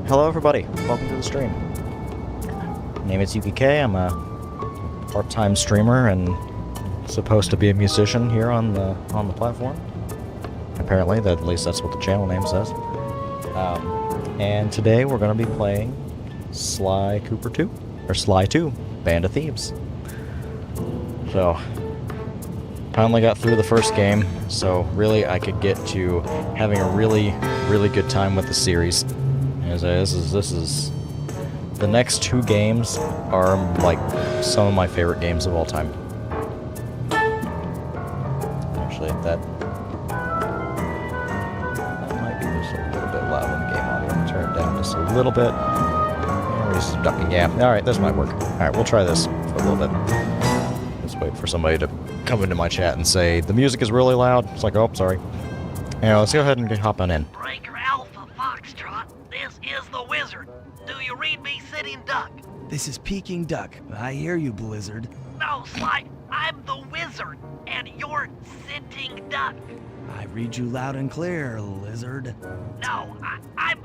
Hello everybody, welcome to the stream. My name is Yuki. I'm a part-time streamer and supposed to be a musician here on the platform. Apparently, at least that's what the channel name says. And today we're going to be playing Sly Cooper 2, or Sly 2, Band of Thieves. So, finally got through the first game, so really I could get to having a really good time with the series. As this is the next two games are like some of my favorite games of all time. Actually, that might be just a little bit loud in the game audio. I'm gonna turn it down just a little bit. He's ducking. Yeah. All right, this might work. All right, we'll try this for a little bit. Just wait for somebody to come into my chat and say the music is really loud. It's like, oh, sorry. Yeah, let's go ahead and hop on in. Breaker Alpha Foxtrot, this is the Wizard. Do you read me, Sitting Duck? This is Peking Duck. I hear you, Blizzard. No, Sly, I'm the Wizard, and you're Sitting Duck. I read you loud and clear, Lizard. No, I'm...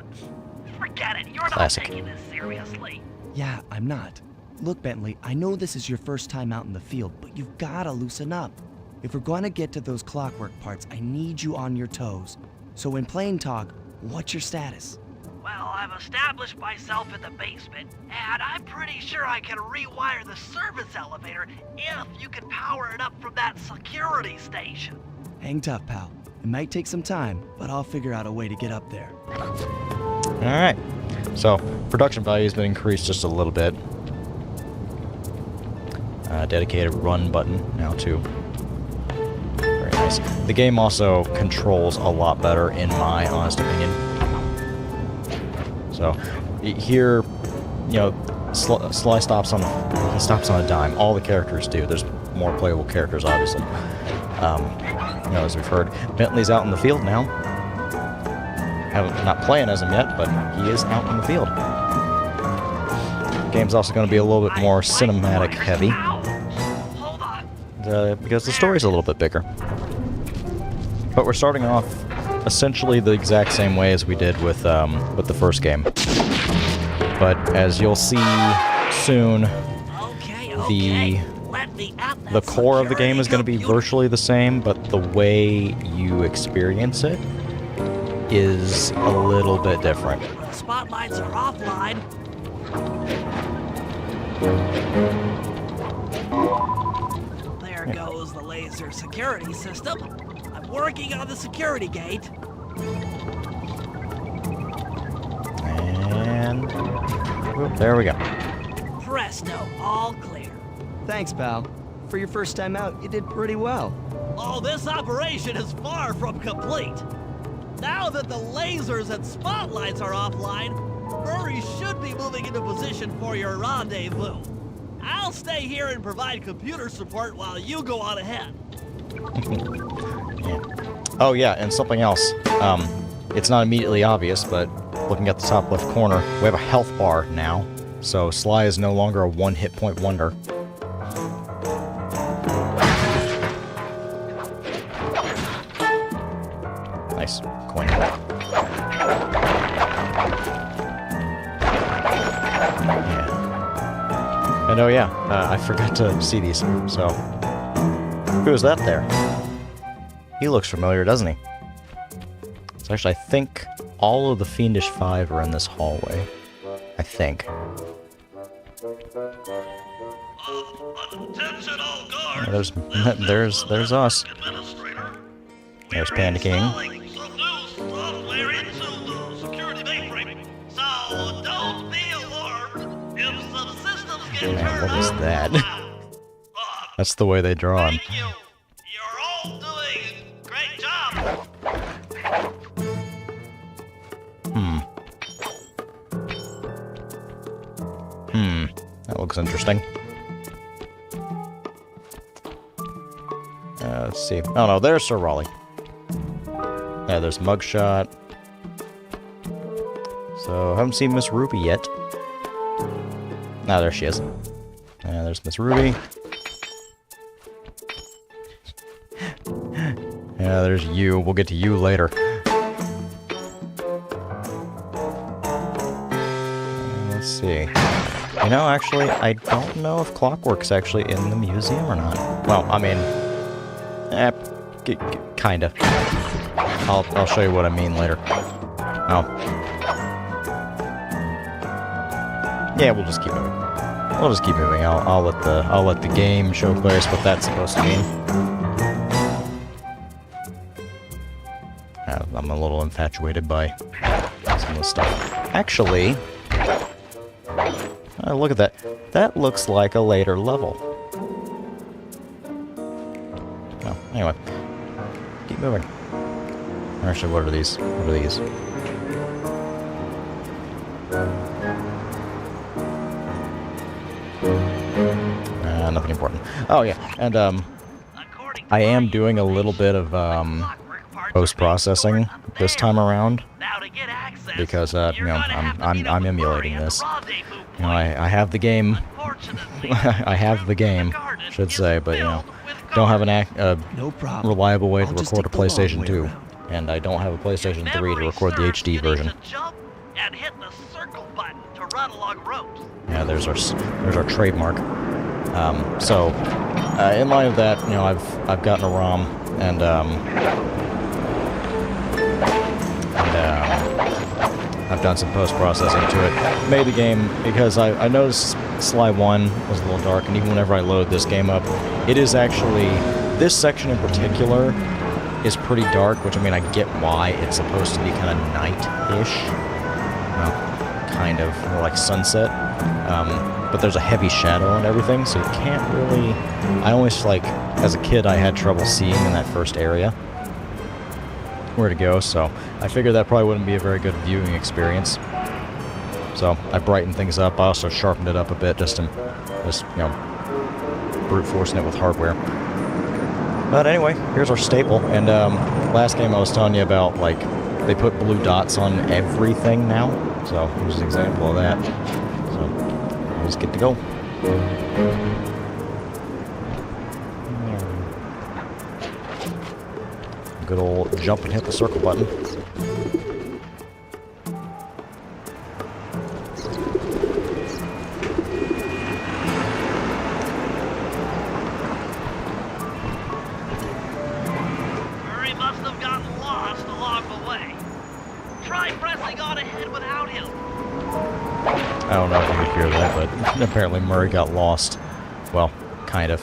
Forget it, you're Classic. not taking this seriously. Yeah, I'm not. Look, Bentley, I know this is your first time out in the field, but you've gotta loosen up. If we're gonna get to those clockwork parts, I need you on your toes. So in plain talk, what's your status? Well, I've established myself in the basement, and I'm pretty sure I can rewire the service elevator if you can power it up from that security station. Hang tough, pal. It might take some time, but I'll figure out a way to get up there. Alright, so production value has been increased just a little bit. Dedicated run button now too. Very nice. The game also controls a lot better in my honest opinion. So here, you know, Sly stops on a dime. All the characters do. There's more playable characters, obviously. You know, as we've heard, Bentley's out in the field now. Not playing as him yet, but he is out in the field. The game's also going to be a little bit more cinematic heavy, because the story's a little bit bigger. But we're starting off essentially the exact same way as we did with the first game. But as you'll see soon, the core of the game is going to be virtually the same, but the way you experience it is a little bit different. The spotlights are offline. There goes the laser security system. I'm working on the security gate. And whoop, there we go. Presto, all clear. Thanks, pal. For your first time out, you did pretty well. Oh, this operation is far from complete. Now that the lasers and spotlights are offline, Murray should be moving into position for your rendezvous. I'll stay here and provide computer support while you go on ahead. Yeah. Oh yeah, and something else. It's not immediately obvious, but looking at the top left corner, we have a health bar now, so Sly is no longer a one hit point wonder. Nice coin. Yeah. And oh yeah, I forgot to see these, so... Who is that there? He looks familiar, doesn't he? So actually, I think all of the Fiendish Five are in this hallway. I think. Attention all guards. There's us. There's Panda King. Some new software into the security mainframe, so don't be alarmed if some systems get Man, turned what is on. that? That's the way they draw him. Thank you. You're all doing a great job. That looks interesting. Let's see. Oh no, there's Sir Raleigh. Yeah, there's Mugshot. So, haven't seen Miss Ruby yet. Ah, there she is. And there's Miss Ruby. Yeah, there's you. We'll get to you later. see. You know, actually, I don't know if Clockwork's actually in the museum or not. Well, I mean, kinda. I'll show you what I mean later. Oh. Yeah, we'll just keep moving. We'll just keep moving. I'll let the game show players what that's supposed to mean. I'm a little infatuated by some of this stuff. Actually, look at that. That looks like a later level. Oh, anyway, keep moving. Actually, what are these? What are these? Nothing important. Oh yeah, and I am doing a little bit of post-processing this time around because you know, I'm emulating this. You know, I have the game. I have the game, should say, but you know, don't have an reliable way to record a PlayStation 2, and I don't have a PlayStation 3 to record the HD version. Yeah, there's our trademark. So, in light of that, you know, I've gotten a ROM, and I've done some post-processing to it. Made the game because I noticed Sly 1 was a little dark, and even whenever I load this game up, it is actually, this section in particular is pretty dark, which, I mean, I get why. It's supposed to be kind of night-ish. Well, kind of, more like sunset. But there's a heavy shadow and everything, so you can't really... I always, like, as a kid, I had trouble seeing in that first area where to go, so I figured that probably wouldn't be a very good viewing experience. So I brightened things up. I also sharpened it up a bit, just you know, brute forcing it with hardware. But anyway, here's our staple. And last game I was telling you about, like, they put blue dots on everything now. So here's an example of that. So let's get to go. Good old jump and hit the circle button. Murray must have gotten lost along the way. Try pressing on ahead without him. I don't know if you could hear that, but apparently Murray got lost. Well, kind of.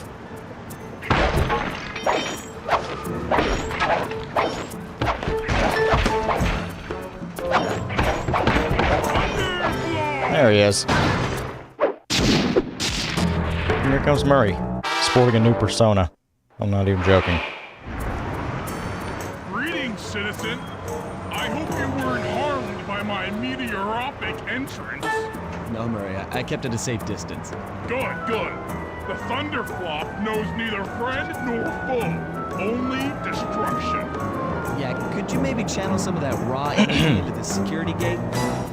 There he is. Here comes Murray, sporting a new persona. I'm not even joking. Greetings, citizen. I hope you weren't harmed by my meteoropic entrance. No, Murray, I kept at a safe distance. Good, good. The Thunderflop knows neither friend nor foe, only destruction. Yeah, could you maybe channel some of that raw energy into the security gate?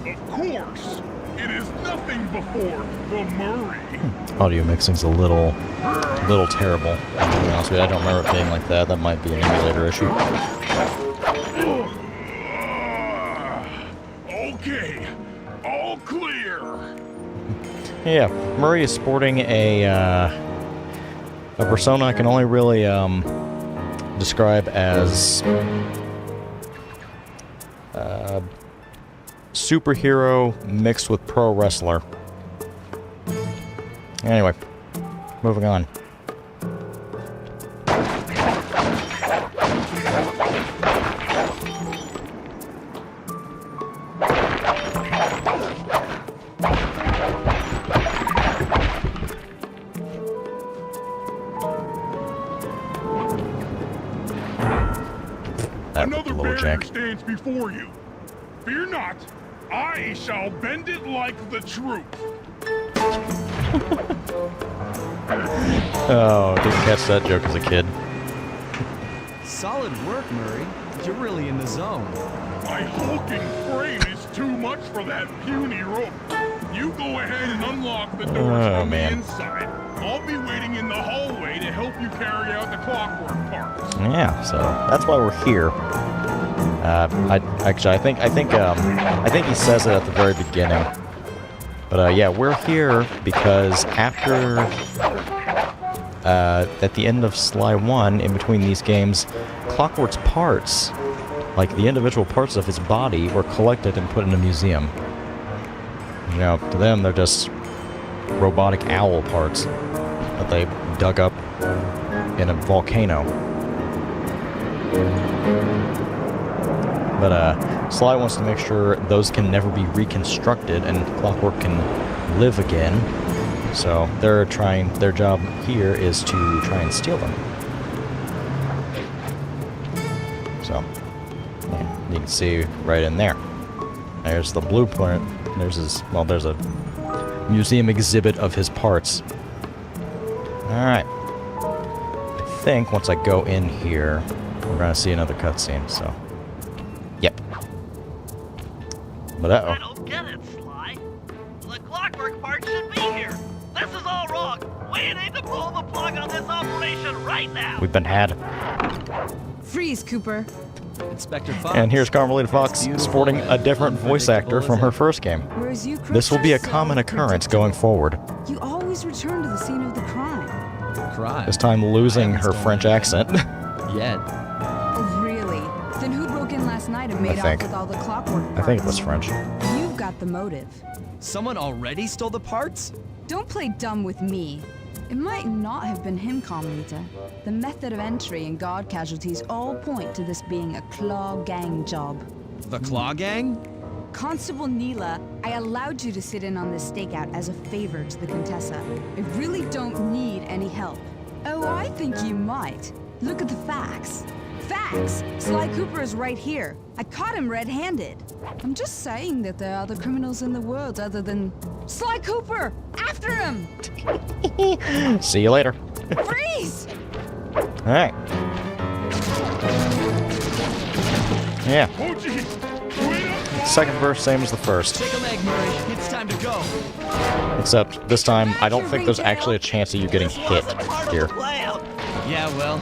Of course. It is nothing before the Murray. Audio mixing's a little terrible. To be honest with you, I don't remember it being like that. That might be an emulator issue. Okay, all clear. Yeah, Murray is sporting a persona I can only really describe as superhero mixed with pro wrestler. Anyway, moving on. Another little barrier jack. stands before you. Fear not, I shall bend it like the truth. Oh, didn't catch that joke as a kid. Solid work, Murray. You're really in the zone. My hulking frame is too much for that puny rope. You go ahead and unlock the doors Oh, from man. the inside. I'll be waiting in the hallway to help you carry out the clockwork parts. Yeah, so that's why we're here. I think he says it at the very beginning. But yeah, we're here because after... at the end of Sly 1, in between these games, Clockwork's parts, like the individual parts of his body, were collected and put in a museum. You know, to them, they're just robotic owl parts that they dug up in a volcano. But Sly wants to make sure those can never be reconstructed and Clockwork can live again. So their job here is to try and steal them. So, yeah, you can see right in there. There's the blueprint. There's a museum exhibit of his parts. Alright. I think once I go in here, we're gonna see another cutscene, so. Yep. But I don't get it, Sly. The Clockwork part should be here. This is all wrong. We need to pull the plug on this operation right now. we've been had. Freeze, Cooper. Inspector Fox. And here's Carmelita Fox Beautiful sporting a and different voice actor from her first game. Whereas you, This will be a Crusher, common so occurrence predictable. going forward. You always return to the scene of the crime. Crime. This time losing I haven't her stolen French anything. accent. Yet. Oh, really? Then who broke in last night and made think. off with all the clockwork parts? I think it was French. You've got the motive. Someone already stole the parts? Don't play dumb with me. It might not have been him, Carmelita. The method of entry and guard casualties all point to this being a Claw Gang job. The Claw Gang? Constable Neela, I allowed you to sit in on this stakeout as a favor to the Contessa. I really don't need any help. Oh, I think you might. Look at the facts. Facts! Sly Cooper is right here. I caught him red-handed. I'm just saying that there are other criminals in the world other than... Sly Cooper! After him! See you later. Freeze! Alright. Yeah. Oh, gee. Wait up. Second verse, same as the first. Take a leg, Murray. It's time to go. Except this time, I don't think there's actually a chance of you getting This hit wasn't part here. of the plan. Yeah, well,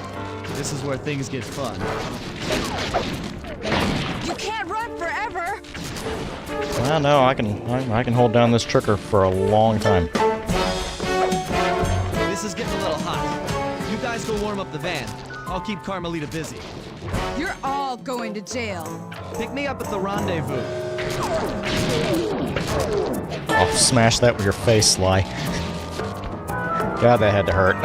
this is where things get fun. You can't run forever! Well, no, I can hold down this trigger for a long time. This is getting a little hot. You guys go warm up the van. I'll keep Carmelita busy. You're all going to jail. Pick me up at the rendezvous. I'll smash that with your face, Sly. God, that had to hurt.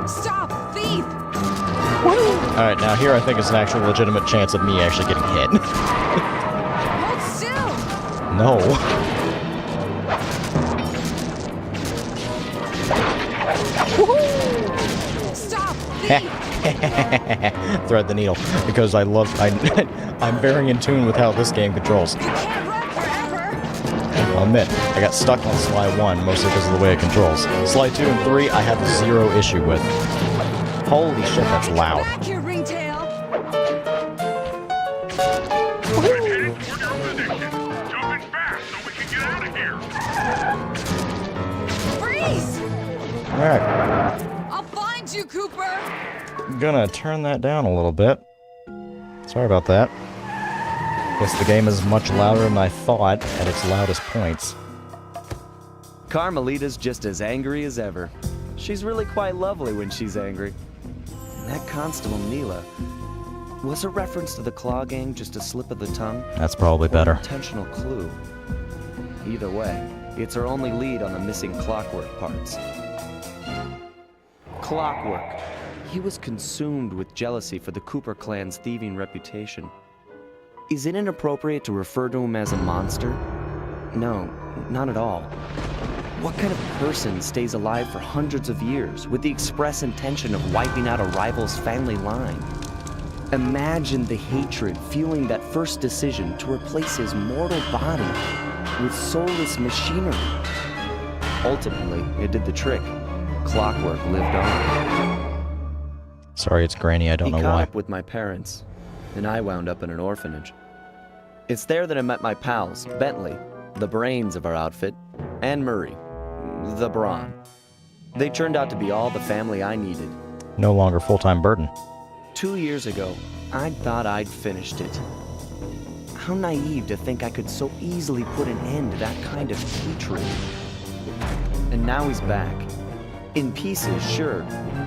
Stop, thief! Alright, now here I think is an actual legitimate chance of me actually getting hit. Hold still! No. Stop, thief! Thread the needle. Because I'm very in tune with how this game controls. You can't run forever! I'll admit, I got stuck on Sly 1 mostly because of the way it controls. Sly 2 and 3 I have zero issue with. Holy shit, that's loud. Back here, ringtail! I'm heading toward your position. Jumping fast so we can get out of here. Freeze! Alright, I'll find you, Cooper! I'm gonna turn that down a little bit. Sorry about that. Guess the game is much louder than I thought at its loudest points. Carmelita's just as angry as ever. She's really quite lovely when she's angry. And that Constable Neela, was a reference to the Claw Gang just a slip of the tongue? That's probably Or better. an intentional clue? Either way, it's our only lead on the missing Clockwork parts. Clockwork. He was consumed with jealousy for the Cooper clan's thieving reputation. Is it inappropriate to refer to him as a monster? No, not at all. What kind of person stays alive for hundreds of years with the express intention of wiping out a rival's family line? Imagine the hatred fueling that first decision to replace his mortal body with soulless machinery. Ultimately, it did the trick. Clockwork lived on. Sorry, it's grainy, I don't know He caught why. up with my parents, and I wound up in an orphanage. It's there that I met my pals, Bentley, the brains of our outfit, and Murray, the brawn. They turned out to be all the family I needed. No longer full-time burden. 2 years ago, I thought I'd finished it. How naive to think I could so easily put an end to that kind of hatred. And now he's back. In pieces, sure,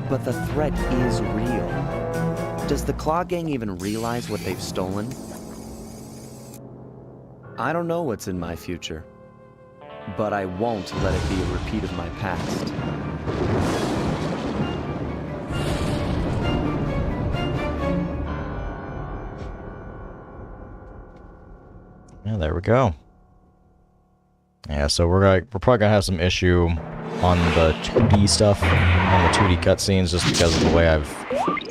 but the threat is real. Does the Claw Gang even realize what they've stolen? I don't know what's in my future, but I won't let it be a repeat of my past. Yeah, there we go. Yeah, so we're probably gonna have some issue on the 2D stuff, on the 2D cutscenes, just because of the way I've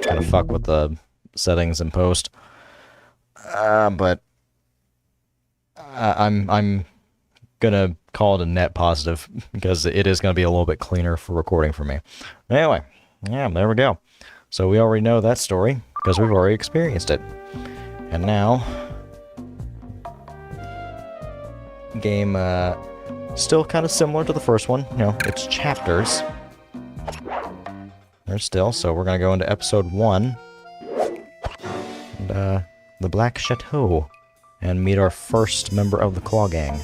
kind of fucked with the settings in post. But I'm gonna call it a net positive because it is gonna be a little bit cleaner for recording for me. Anyway, yeah, there we go. So we already know that story because we've already experienced it, and now. Game still kind of similar to the first one. You know, it's chapters. There's still, so we're gonna go into episode 1 and the Black Chateau and meet our first member of the Claw Gang.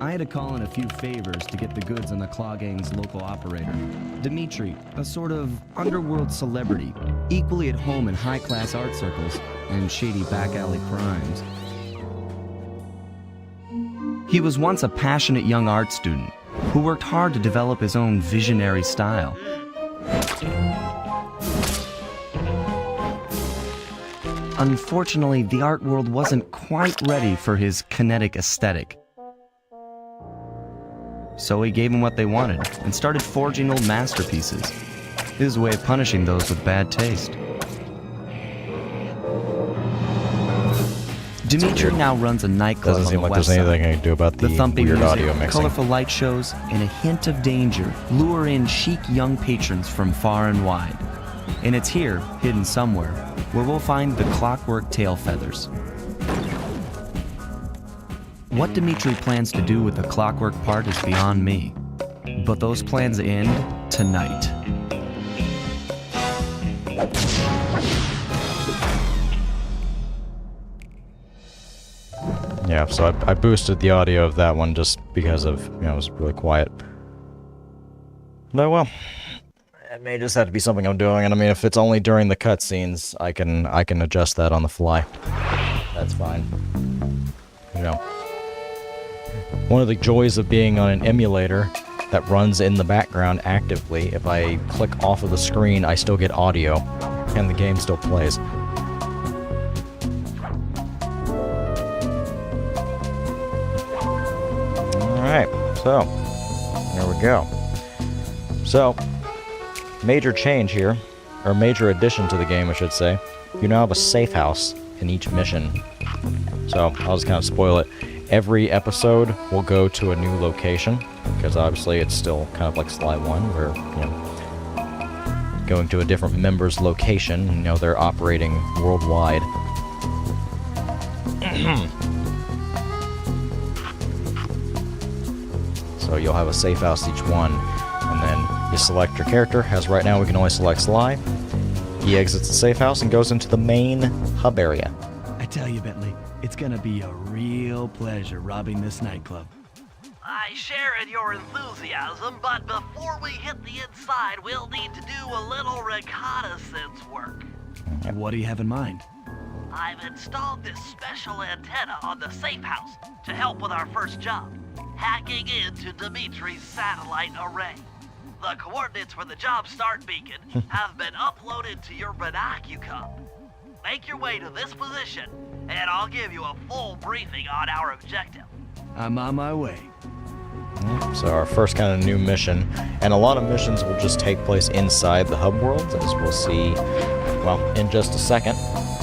I had to call in a few favors to get the goods on the Claw Gang's local operator, Dimitri, a sort of underworld celebrity, equally at home in high-class art circles and shady back-alley crimes. He was once a passionate young art student who worked hard to develop his own visionary style. Unfortunately, the art world wasn't quite ready for his kinetic aesthetic. So he gave them what they wanted and started forging old masterpieces. His way of punishing those with bad taste. Dimitri now runs a nightclub Doesn't on seem the like west there's side. anything I can do about the thumping weird music, audio mixing. colorful light shows, and a hint of danger lure in chic young patrons from far and wide. And it's here, hidden somewhere, where we'll find the Clockwork Tail Feathers. What Dimitri plans to do with the clockwork part is beyond me. But those plans end tonight. Yeah, so I boosted the audio of that one just because of, you know, it was really quiet. No, well, it may just have to be something I'm doing, and I mean, if it's only during the cutscenes, I can adjust that on the fly. That's fine. You know. One of the joys of being on an emulator that runs in the background actively, if I click off of the screen, I still get audio, and the game still plays. Alright, so, there we go. So, major change here, or major addition to the game, I should say. You now have a safe house in each mission. So, I'll just kind of spoil it. Every episode will go to a new location, because obviously it's still kind of like Sly 1, where, you know, going to a different member's location, you know, they're operating worldwide. So you'll have a safe house each one, and then you select your character. As right now we can only select Sly. He exits the safe house and goes into the main hub area. I tell you, Bentley, it's gonna be a real pleasure robbing this nightclub. I share in your enthusiasm, but before we hit the inside, we'll need to do a little reconnaissance work. What do you have in mind? I've installed this special antenna on the safe house to help with our first job, hacking into Dimitri's satellite array. The coordinates for the job start beacon have been uploaded to your binocular. Make your way to this position, and I'll give you a full briefing on our objective. I'm on my way. So our first kind of new mission, and a lot of missions will just take place inside the hub world, as we'll see, well, in just a second.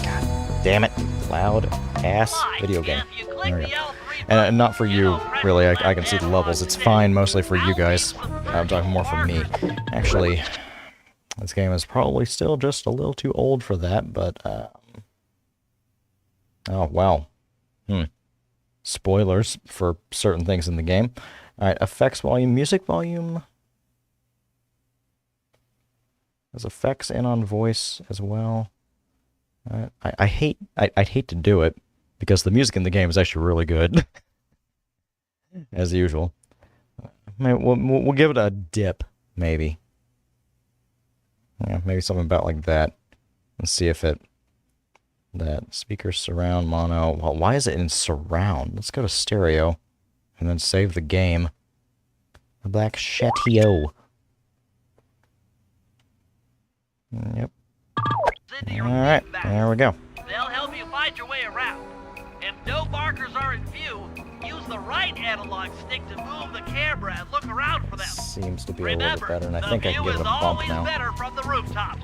God damn it, loud ass video game. There we go. And not for you, really, I can see the levels. It's fine, mostly for you guys. I'm talking more for me. Actually, this game is probably still just a little too old for that, but Oh, wow. Spoilers for certain things in the game. Alright, effects volume, music volume. There's effects in on voice as well. I'd hate to do it, because the music in the game is actually really good. As usual. We'll give it a dip, maybe. Yeah, maybe something about like that. Let's see if it... That speaker surround mono. Well, why is it in surround? Let's go to stereo and then save the game. The Black Chatio. Yep. Alright, there we go. They'll help you find your way around. If no markers are in view, use the right analog stick to move the camera and look around for them. Seems to be a Remember, little bit better, and I the think I can view give it is a bump always now. better from the rooftops.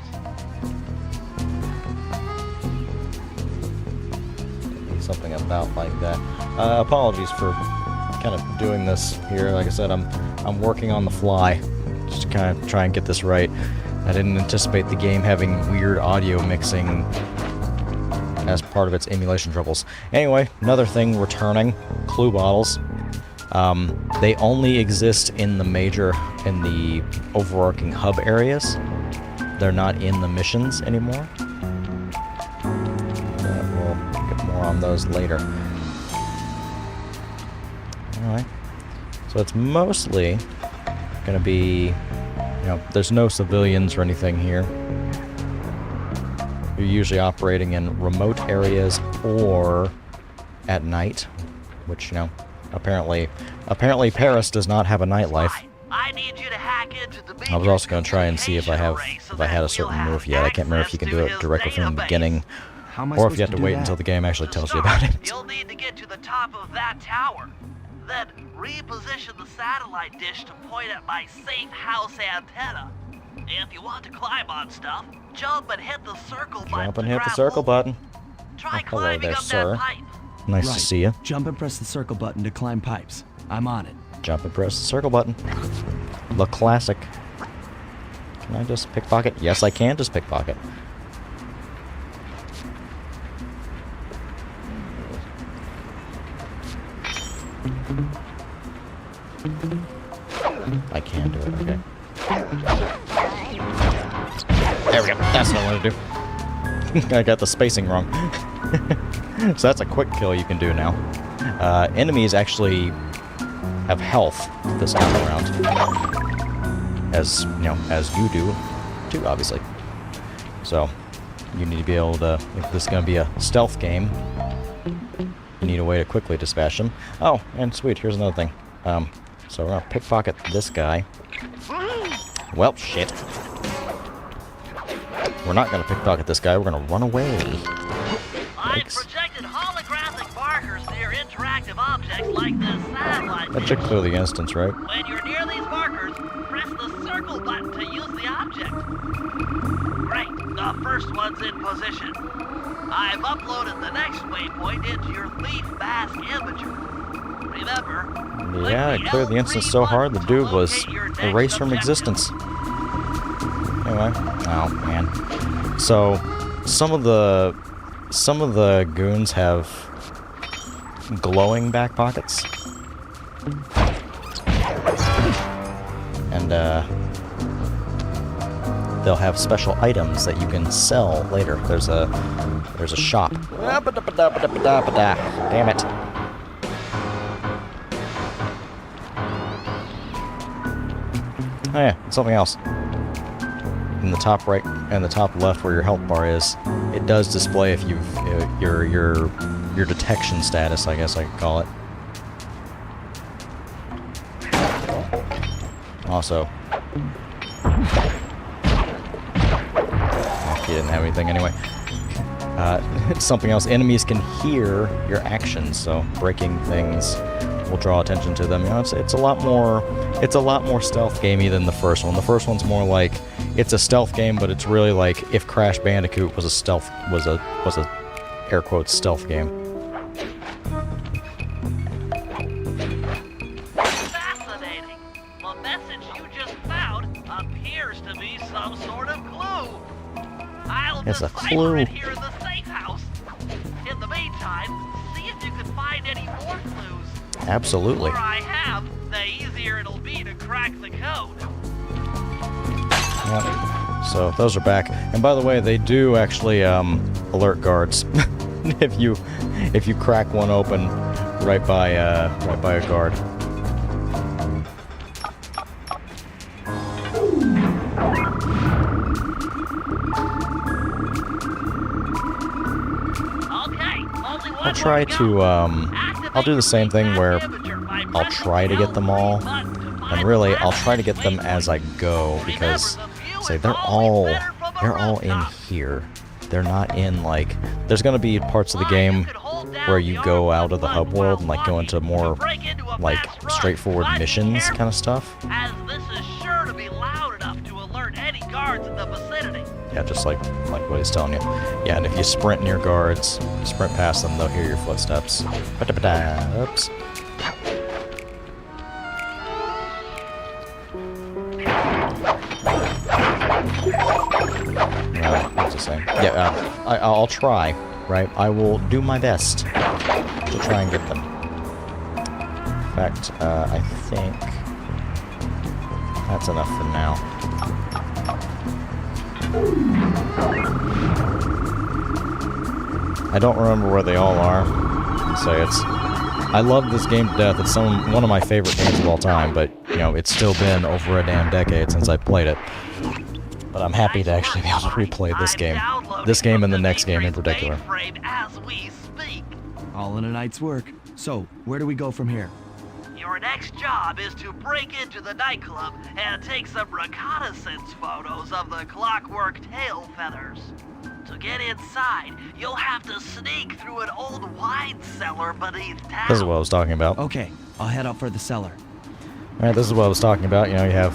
Something about like that. Apologies for kind of doing this here. Like I said, I'm working on the fly, just to kind of try and get this right. I didn't anticipate the game having weird audio mixing as part of its emulation troubles. Anyway, another thing returning, clue bottles. They only exist in the overarching hub areas. They're not in the missions anymore. We'll get more on those later. Alright. So it's mostly going to be, there's no civilians or anything here. You're usually operating in remote areas or at night, which, apparently Paris does not have a nightlife. I need you to hack into the I was also going to try and see if I had a certain move yet. I can't remember if you can do it directly from the beginning, How am I or if supposed you have to do wait that? until the game actually tells you about it. You'll need to get to the top of that tower. Then reposition the satellite dish to point at my safe house antenna. If you want to climb on stuff, jump and hit the circle button. Jump and to hit the grab circle hold. button. Try Oh, hello climbing there, up sir. that pipe. Nice Right. to see you. Jump and press the circle button to climb pipes. I'm on it. Jump and press the circle button. The classic. Can I just pickpocket? Yes, I can just pickpocket. I can do it, okay. There we go. That's what I wanted to do. I got the spacing wrong. So that's a quick kill you can do now. Enemies actually have health this time around. As you do, too, obviously. So, you need to be able to, if this is going to be a stealth game, you need a way to quickly dispatch them. Oh, and sweet, here's another thing. So we're going to pickpocket this guy. Well, shit. We're not going to pickpocket this guy, we're going to run away. I've Yikes. projected holographic markers near interactive objects like this satellite. That should clear the instance, right? When you're near these markers, press the circle button to use the object. Great, the first one's in position. I've uploaded the next waypoint into your Thief Fast imager. Remember, Yeah, it cleared the instance so hard the dude was erased from existence. Anyway, oh man. So some of the goons have glowing back pockets. And they'll have special items that you can sell later. There's a shop. Damn it. Oh yeah, something else. In the top right and the top left where your health bar is, it does display if you've your detection status, I guess I could call it. Also, he didn't have anything anyway. It's something else. Enemies can hear your actions, so breaking things will draw attention to them. It's a lot more stealth gamey than the first one. The first one's more like it's a stealth game, but it's really like if Crash Bandicoot was a air quotes stealth game. fascinating. The message you just found appears to be some sort of clue. I'll It's a decipher clue. it here in the safe house. In the meantime, see if you can find any more clues. Absolutely. The more I have, the easier it'll be to crack the code. Yep. So those are back. And by the way, they do actually alert guards if you crack one open right by a guard. I'll try to, I'll do the same thing where I'll try to get them all, and really, I'll try to get them as I go, because, say, they're all in here. They're not in, like, there's gonna be parts of the game where you go out of the hub world and, like, go into more, like, straightforward missions kind of stuff. As this is sure to be loud enough to alert any guards in the vicinity. Yeah, just like what he's telling you. Yeah, and if you sprint near guards, sprint past them, they'll hear your footsteps. Oops. What's it saying? Yeah, I'll try, right? I will do my best to try and get them. In fact, I think that's enough for now. I don't remember where they all are. So I love this game to death. It's one of my favorite games of all time, but, you know, it's still been over a damn decade since I played it. But I'm happy to actually be able to replay this game. This game and the next game in particular. All in a night's work. So, where do we go from here? Your next job is to break into the nightclub and take some reconnaissance photos of the clockwork tail feathers. To get inside, you'll have to sneak through an old wine cellar beneath town. This is what I was talking about. Okay, I'll head up for the cellar. Alright, this is what I was talking about. You know,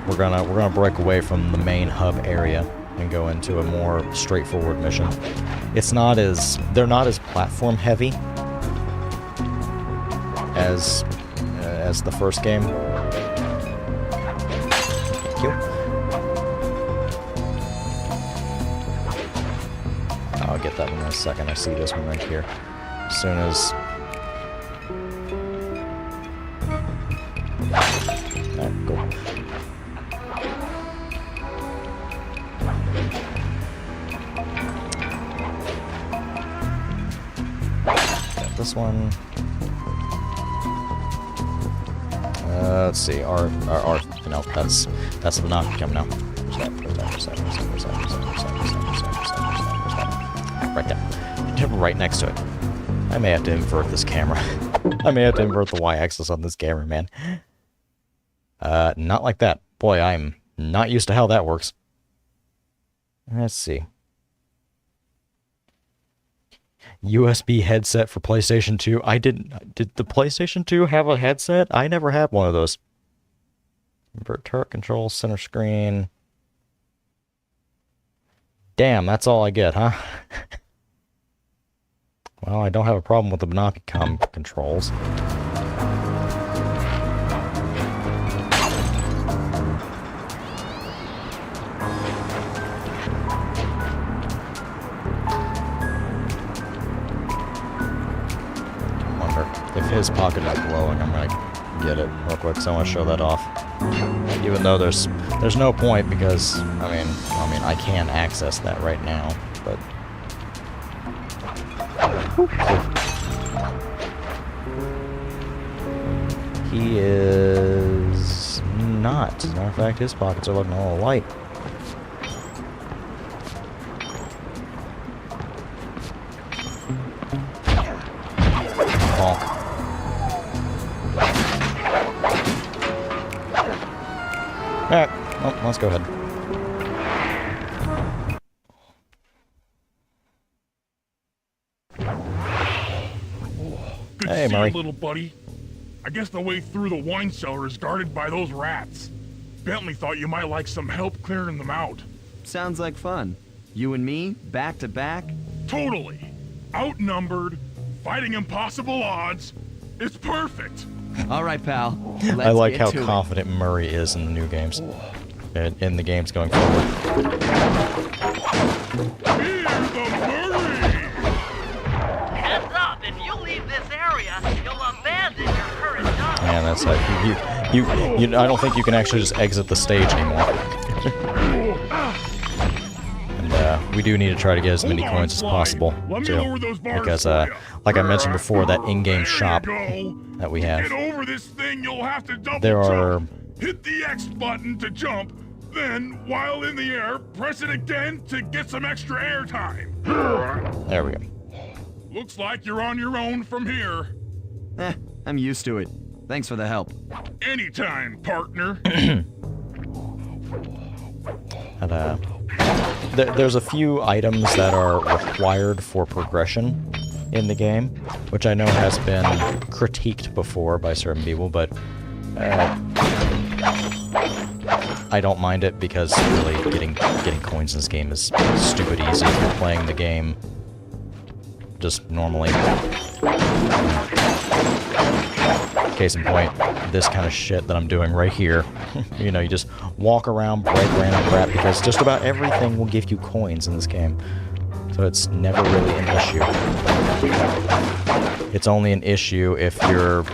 we're gonna break away from the main hub area and go into a more straightforward mission. They're not as platform heavy as the first game. Thank you. I'll get that one in a second. I see this one right here. As soon as... Alright, cool. Got this one. Let's see, our, no, that's the knock coming out. Right there. Right next to it. I may have to invert this camera. I may have to invert the Y-axis on this camera, man. Not like that. Boy, I'm not used to how that works. Let's see. USB headset for PlayStation 2. Did the PlayStation 2 have a headset? I never had one of those. Invert turret control, center screen. Damn, that's all I get, huh? Well, I don't have a problem with the Monopicom controls. If his pocket is glowing, I'm gonna get it real quick, so I want to show that off. Even though there's no point, because I mean I can access that right now, but he is not. As a matter of fact, his pockets are looking a little light. Bonk. Alright, well, let's go ahead. Good Hey, to see Murray. you, little buddy. I guess the way through the wine cellar is guarded by those rats. Bentley thought you might like some help clearing them out. Sounds like fun. You and me, back to back? Totally. Outnumbered, fighting impossible odds. It's perfect. All right, pal. I like Let's how get to it. confident Murray is in the new games. In the games going forward. Here's the Murray! Yeah, that's it. I don't think you can actually just exit the stage anymore. And we do need to try to get as many Hold on, coins as Sly. possible, Let me too. lower those bars Because, for ya. like I mentioned before, that in-game There shop you go. that we To have, get over this thing, you'll have to double there jump. Hit the X button to jump, then, while in the air, press it again to get some extra air time. There we go. Looks like you're on your own from here. I'm used to it. Thanks for the help. Anytime, partner. And, there's a few items that are required for progression in the game, which I know has been critiqued before by certain people, but I don't mind it because really getting coins in this game is stupid easy if you're playing the game just normally. Case in point, this kind of shit that I'm doing right here. You know, you just walk around, break random crap, because just about everything will give you coins in this game. So it's never really an issue. It's only an issue if you're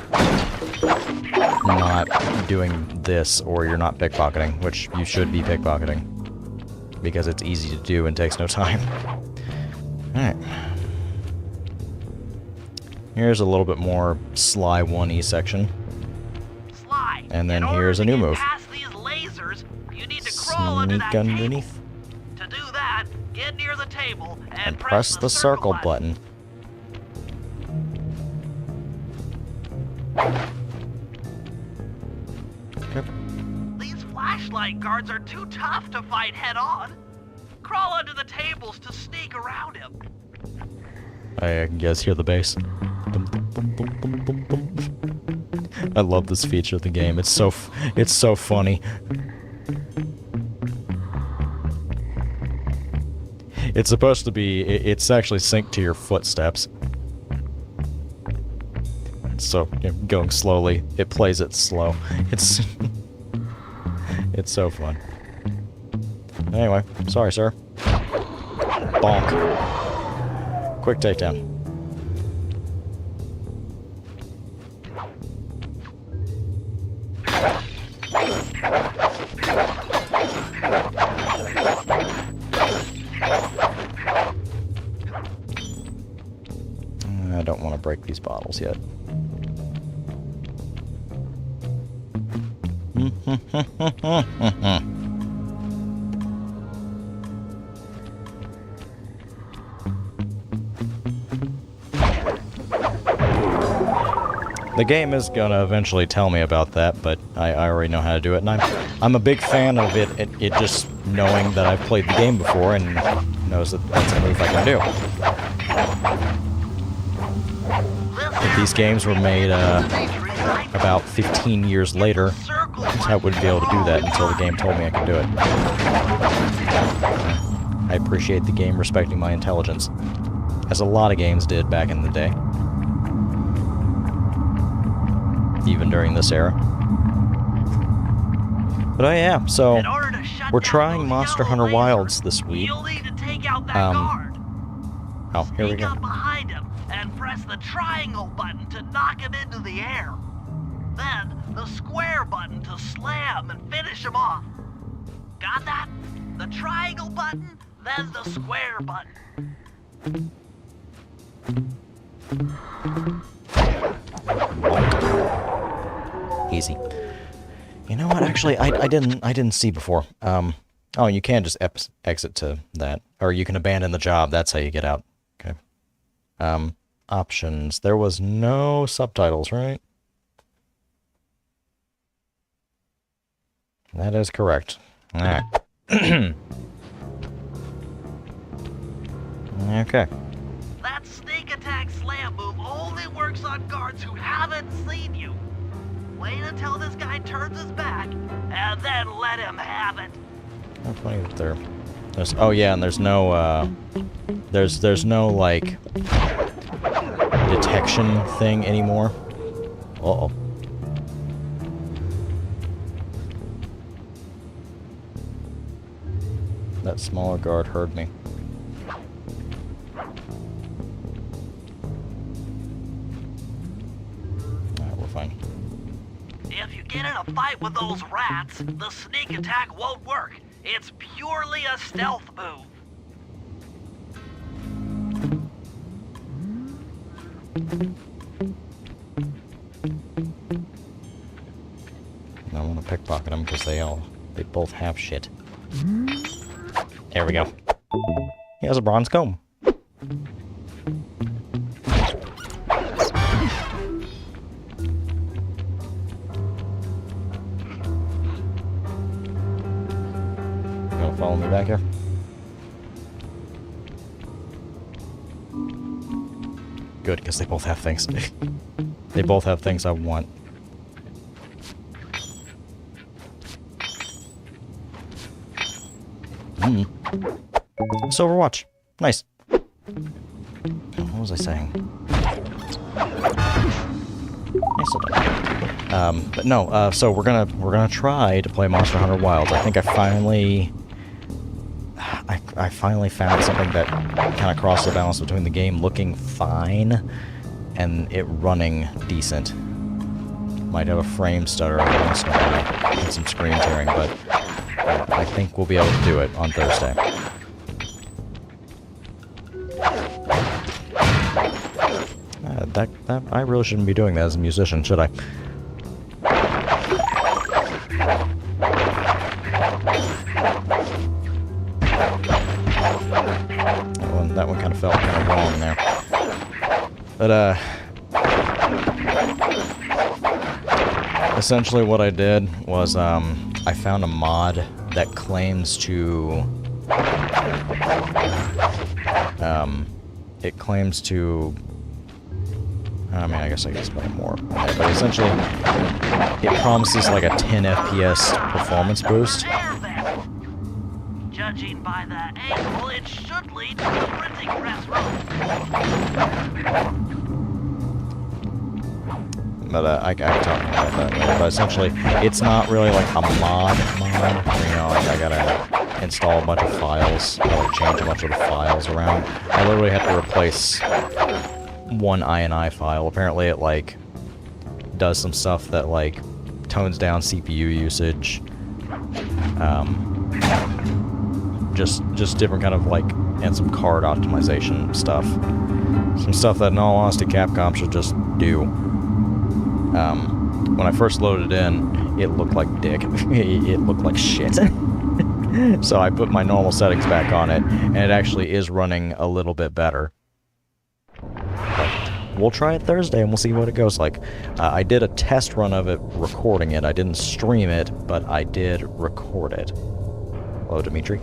not doing this or you're not pickpocketing, which you should be pickpocketing. Because it's easy to do and takes no time. Alright. Here's a little bit more Sly 1E section. Sly, And then in order here's a to new get move. past these lasers, you need to crawl under Sneak that underneath. table. To do that, get near the table And press the circle button. Okay. These flashlight guards are too tough to fight head-on. Crawl under the tables to sneak around him. I can guess hear the bass. Bum, bum, bum, bum, bum, bum, bum. I love this feature of the game. It's so funny. It's supposed to be. It's actually synced to your footsteps. So going slowly, it plays it slow. It's it's so fun. Anyway, sorry, sir. Bonk. Quick takedown. I don't want to break these bottles yet. The game is gonna eventually tell me about that, but I already know how to do it, and I'm a big fan of it just knowing that I've played the game before and knows that that's a move I can do. If these games were made about 15 years later, I wouldn't be able to do that until the game told me I could do it. I appreciate the game respecting my intelligence, as a lot of games did back in the day. Even during this era. But oh yeah, so we're trying Monster Hunter Wilds this week. You'll need to take out that guard. Oh, here we Sneak go. up behind him and press the triangle button to knock him into the air. Then the square button to slam and finish him off. Got that? The triangle button, then the square button. Easy. You know what? Actually, I didn't see before. Oh, you can just exit to that, or you can abandon the job. That's how you get out. Okay. Options. There was no subtitles, right? That is correct. All right. Okay. That sneak attack slam move only works on guards who haven't seen you. Wait until this guy turns his back, and then let him have it. How funny that there's oh yeah, and there's no there's no like detection thing anymore. Uh-oh. That smaller guard heard me. Alright, we're fine. If you get in a fight with those rats, the sneak attack won't work. It's purely a stealth move. I want to pickpocket them because they both have shit. There we go. He has a bronze comb. Gonna follow me back here? Good, because they both have things. They both have things I want. It's Overwatch. Nice. What was I saying? But no, so we're gonna try to play Monster Hunter Wilds. I think I finally found something that kind of crossed the balance between the game looking fine and it running decent. Might have a frame stutter every once in a while and some screen tearing, but I think we'll be able to do it on Thursday. I really shouldn't be doing that as a musician, should I? That one kind of felt kind of wrong there. But, essentially what I did was, I found a mod that claims to, it claims to, I mean, I guess I can spend more on it, but essentially, it promises like a 10 FPS performance boost. Judging by the angle, it should lead to the printing press room. But I can talk about that later. But essentially, it's not really like a mod. You know, like I gotta install a bunch of files, or change a bunch of the files around. I literally have to replace one INI file. Apparently, it like does some stuff that like tones down CPU usage. Just different kind of like, and some card optimization stuff. Some stuff that in all honesty Capcom should just do. When I first loaded in, it looked like dick. It looked like shit. So I put my normal settings back on it, and it actually is running a little bit better. But we'll try it Thursday, and we'll see what it goes like. I did a test run of it recording it. I didn't stream it, but I did record it. Hello, Dimitri.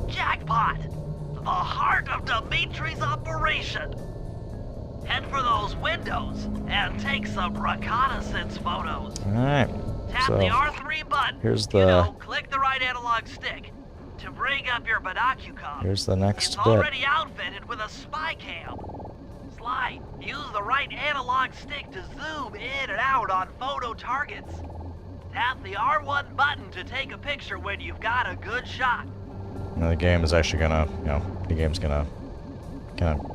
Jackpot! The heart of Dimitri's operation! Head for those windows and take some reconnaissance photos. Alright. Tap So the R3 button. here's You the know, click the right analog stick to bring up your binocular. here's the next It's bit. already outfitted with a spy cam. Slide. Use the right analog stick to zoom in and out on photo targets. Tap the R1 button to take a picture when you've got a good shot. Now the game is actually gonna, you know, the game's gonna kind of.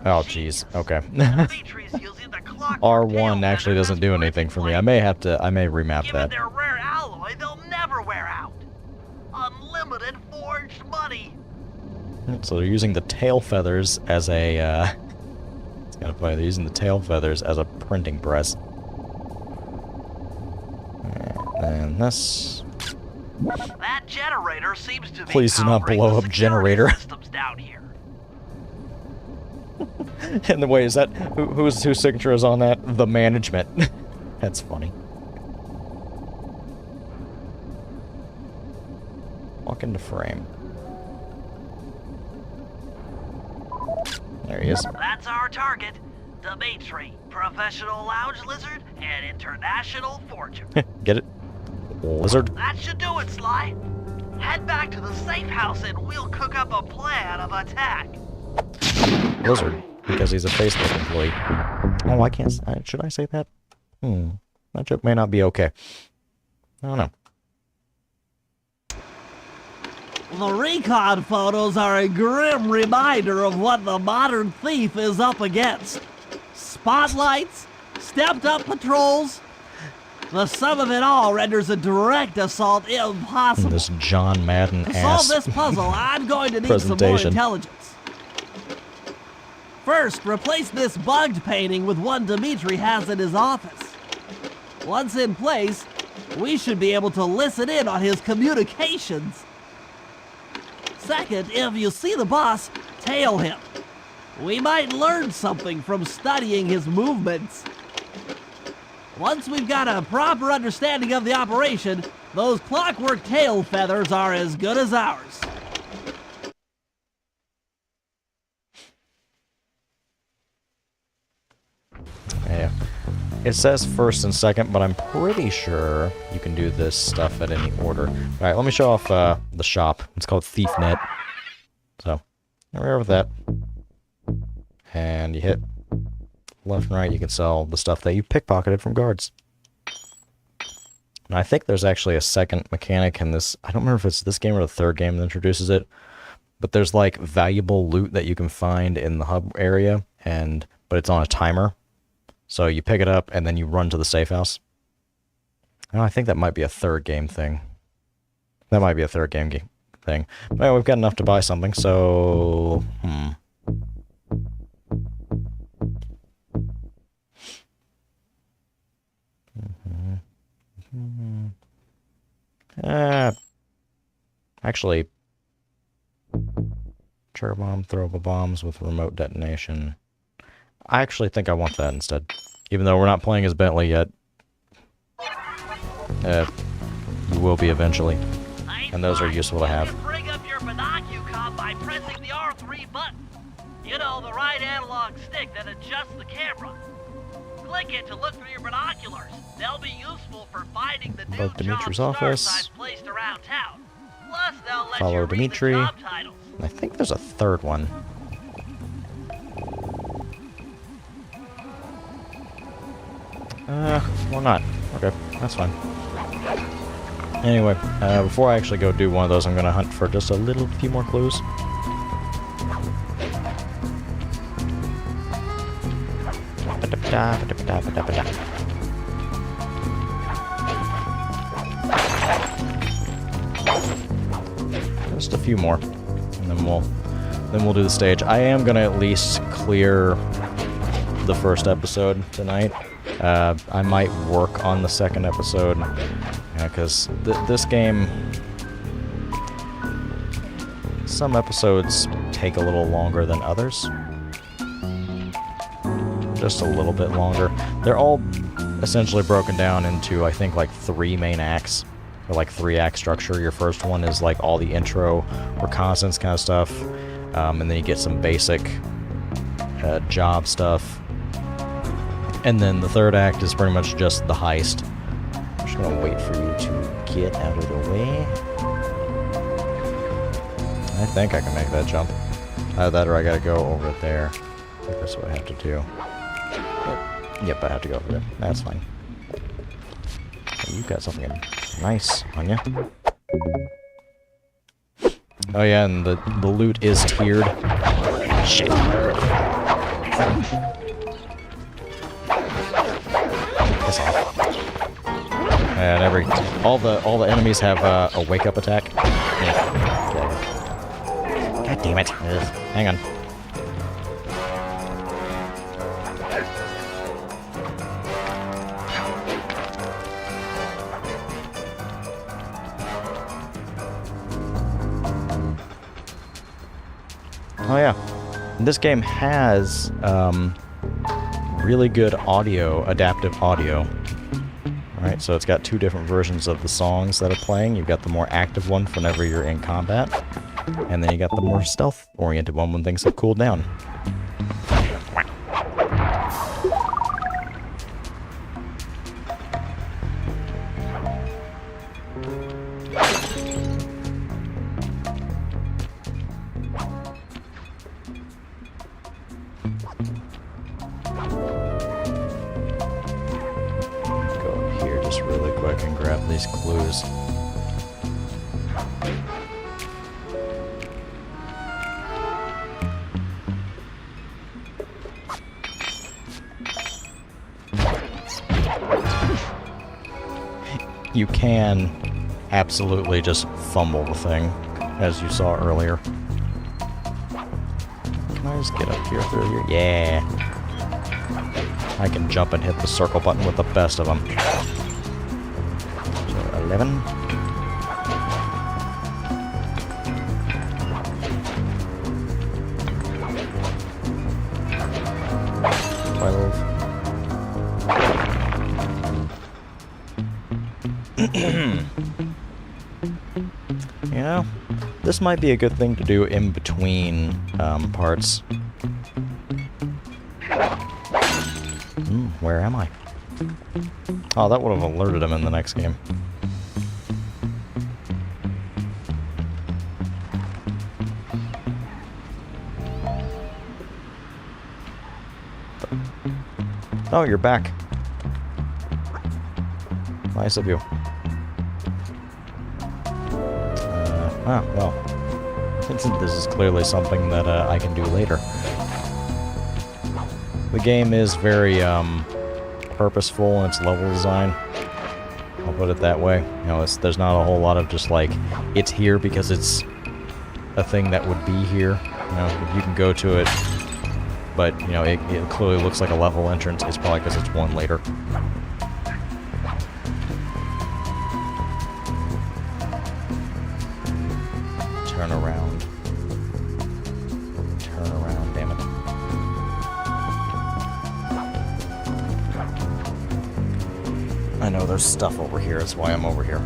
Oh jeez. Okay. Dimitri's using the clockwork R1 tail actually feathers doesn't do as anything for me. bridge I may remap Given that. their rare alloy, they'll never wear out. Unlimited forged money. So they're using the tail feathers as a, it's kind of funny, they're using the tail feathers as a printing press. And then this. That generator seems to be Please do not powering blow the up security generator. systems down here. And the way is that, whose signature is on that? The management. That's funny. Walk into frame. There he is. That's our target. Dimitri, professional lounge lizard and international fortune. Get it? Lizard? That should do it, Sly. Head back to the safe house and we'll cook up a plan of attack. Lizard. Because he's a Facebook employee. Oh, I can't... should I say that? That joke may not be okay. I don't know. The recon photos are a grim reminder of what the modern thief is up against. Spotlights, stepped-up patrols. The sum of it all renders a direct assault impossible. This John Madden To ass solve this puzzle, I'm going to need some more presentation. intelligence. First, replace this bugged painting with one Dimitri has in his office. Once in place, we should be able to listen in on his communications. Second, if you see the boss, tail him. We might learn something from studying his movements. Once we've got a proper understanding of the operation, those clockwork tail feathers are as good as ours. Yeah. It says first and second, but I'm pretty sure you can do this stuff at any order. Alright, let me show off the shop. It's called ThiefNet. So, remember with that. And you hit left and right, you can sell the stuff that you pickpocketed from guards. And I think there's actually a second mechanic in this. I don't remember if it's this game or the third game that introduces it. But there's like valuable loot that you can find in the hub area, but it's on a timer. So you pick it up, and then you run to the safe house. Oh, I think that might be a third game thing. That might be a third game thing. But anyway, we've got enough to buy something, so... Actually... Cherry bomb, throwable bombs with remote detonation. I actually think I want that instead. Even though we're not playing as Bentley yet. You will be eventually. And those are useful to have. You can bring up your binocular by pressing the R3 button. You know, the right analog stick that adjusts the camera. Click it to look through your binoculars. They'll be useful for finding the new Above Dimitri's job office. stars I've placed around town. Plus, they'll let Follow you read Dimitri. the job titles. And I think there's a third one. Or not. Okay, that's fine. Anyway, before I actually go do one of those, I'm gonna hunt for just a few more clues. Just a few more, and then we'll do the stage. I am gonna at least clear the first episode tonight. I might work on the second episode, because this game, some episodes take a little longer than others. Just a little bit longer. They're all essentially broken down into, I think, like 3 main acts, or like 3-act structure. Your first one is like all the intro, reconnaissance kind of stuff, and then you get some basic job stuff. And then the third act is pretty much just the heist. I'm just gonna wait for you to get out of the way. I think I can make that jump. Either that or I gotta go over there. I think that's what I have to do. Yep, I have to go over there. That's fine. Oh, you've got something nice on you. Oh yeah, and the loot is tiered. Shit. Piss off. And all the enemies have a wake up attack. Yeah. Okay. God damn it! Ugh. Hang on. Oh yeah, this game has really good audio, adaptive audio. Alright, so it's got 2 different versions of the songs that are playing. You've got the more active one whenever you're in combat, and then you got the more stealth-oriented one when things have cooled down. Really quick and grab these clues. you can absolutely just fumble the thing, as you saw earlier. Can I just get up here through here? Yeah. I can jump and hit the circle button with the best of them. So 11. 12. You know, this might be a good thing to do in between parts. Where am I? Oh, that would have alerted him in the next game. Oh, you're back. Nice of you. Well. This is clearly something that I can do later. The game is very purposeful in its level design. I'll put it that way. You know, there's not a whole lot of just like, it's here because it's a thing that would be here. You know, you can go to it, but, you know, it clearly looks like a level entrance. It's probably because it's one later. Turn around. Turn around, damn it. I know there's stuff over here, that's why I'm over here.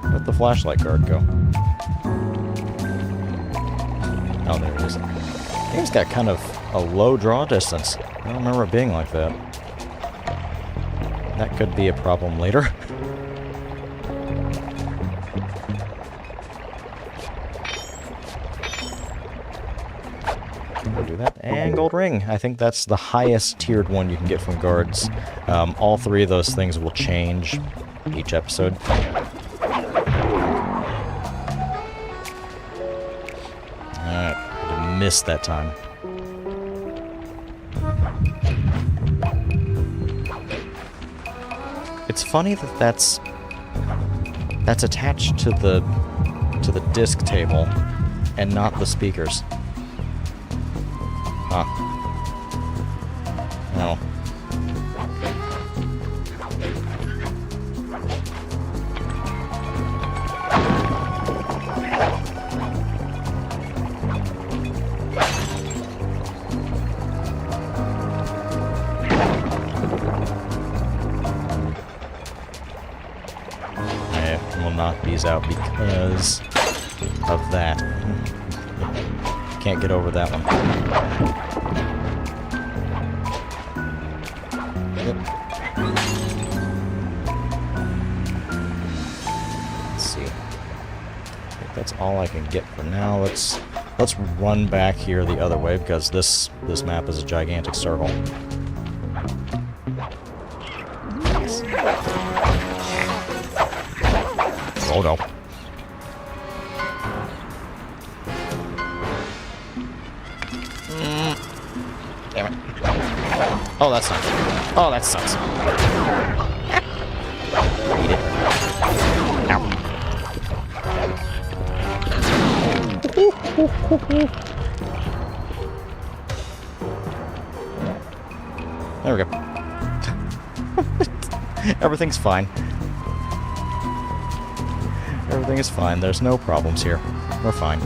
Where'd the flashlight guard go? Oh, there it is. I think it's got kind of a low draw distance. I don't remember it being like that. That could be a problem later. We'll do that. And gold ring. I think that's the highest tiered one you can get from guards. All three of those things will change each episode. Alright, I missed that time. It's funny that that's attached to the disc table and not the speakers. Huh. No. Knock these out because of that. Can't get over that one. Yep. Let's see. I think that's all I can get for now. Let's run back here the other way because this map is a gigantic circle. Oh no. Damn it. Oh, that sucks. Oh, that sucks. Eat it. Ow. There we go. Everything's fine. Everything is fine. There's no problems here. We're fine.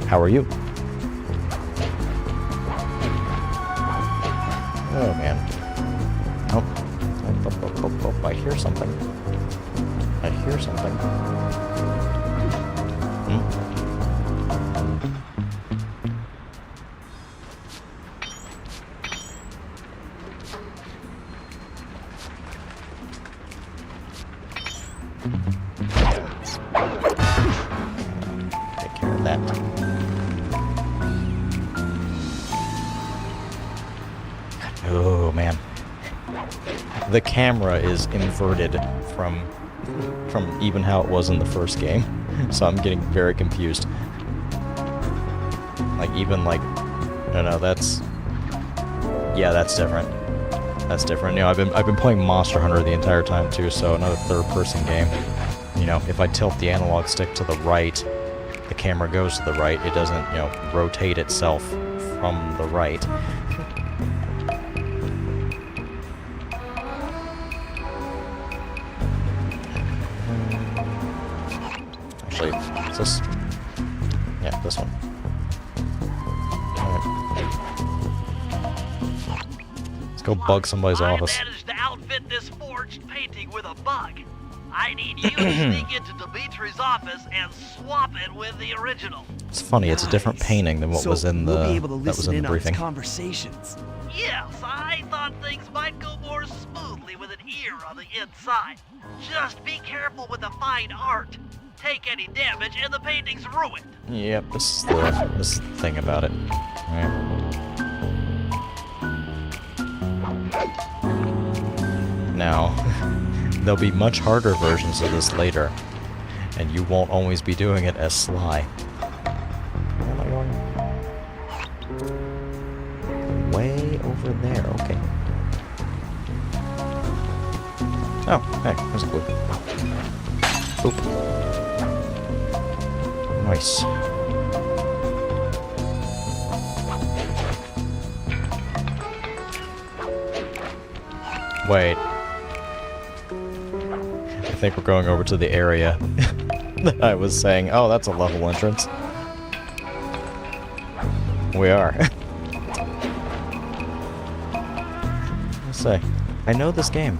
How are you? Oh, man. Oh. Oh, I hear something. I hear something. Take care of that. Oh, man. the camera is inverted from even how it was in the first game. So I'm getting very confused. Like even like, no, that's, yeah, that's different. That's different. You know, I've been playing Monster Hunter the entire time too, so another third-person game. You know, if I tilt the analog stick to the right, the camera goes to the right. It doesn't, you know, rotate itself from the right. Actually, is this? Yeah, this one. Let's go bug somebody's office. I managed to outfit this forged painting with a bug. I need you to sneak into Dimitri's office and swap it with the original. It's funny, it's a different painting than what was in the we'll be able to that was in the briefing. On his conversations. Yes, I thought things might go more smoothly with an ear on the inside. Just be careful with the fine art. Take any damage and the painting's ruined. Yep, this is the thing about it. Alright. Now, there'll be much harder versions of this later, and you won't always be doing it as Sly. Where am I going? Way over there, okay. Oh, hey, there's a clue. Oop. Nice. Wait. I think we're going over to the area that I was saying, oh, that's a level entrance. We are. Let's say, I know this game.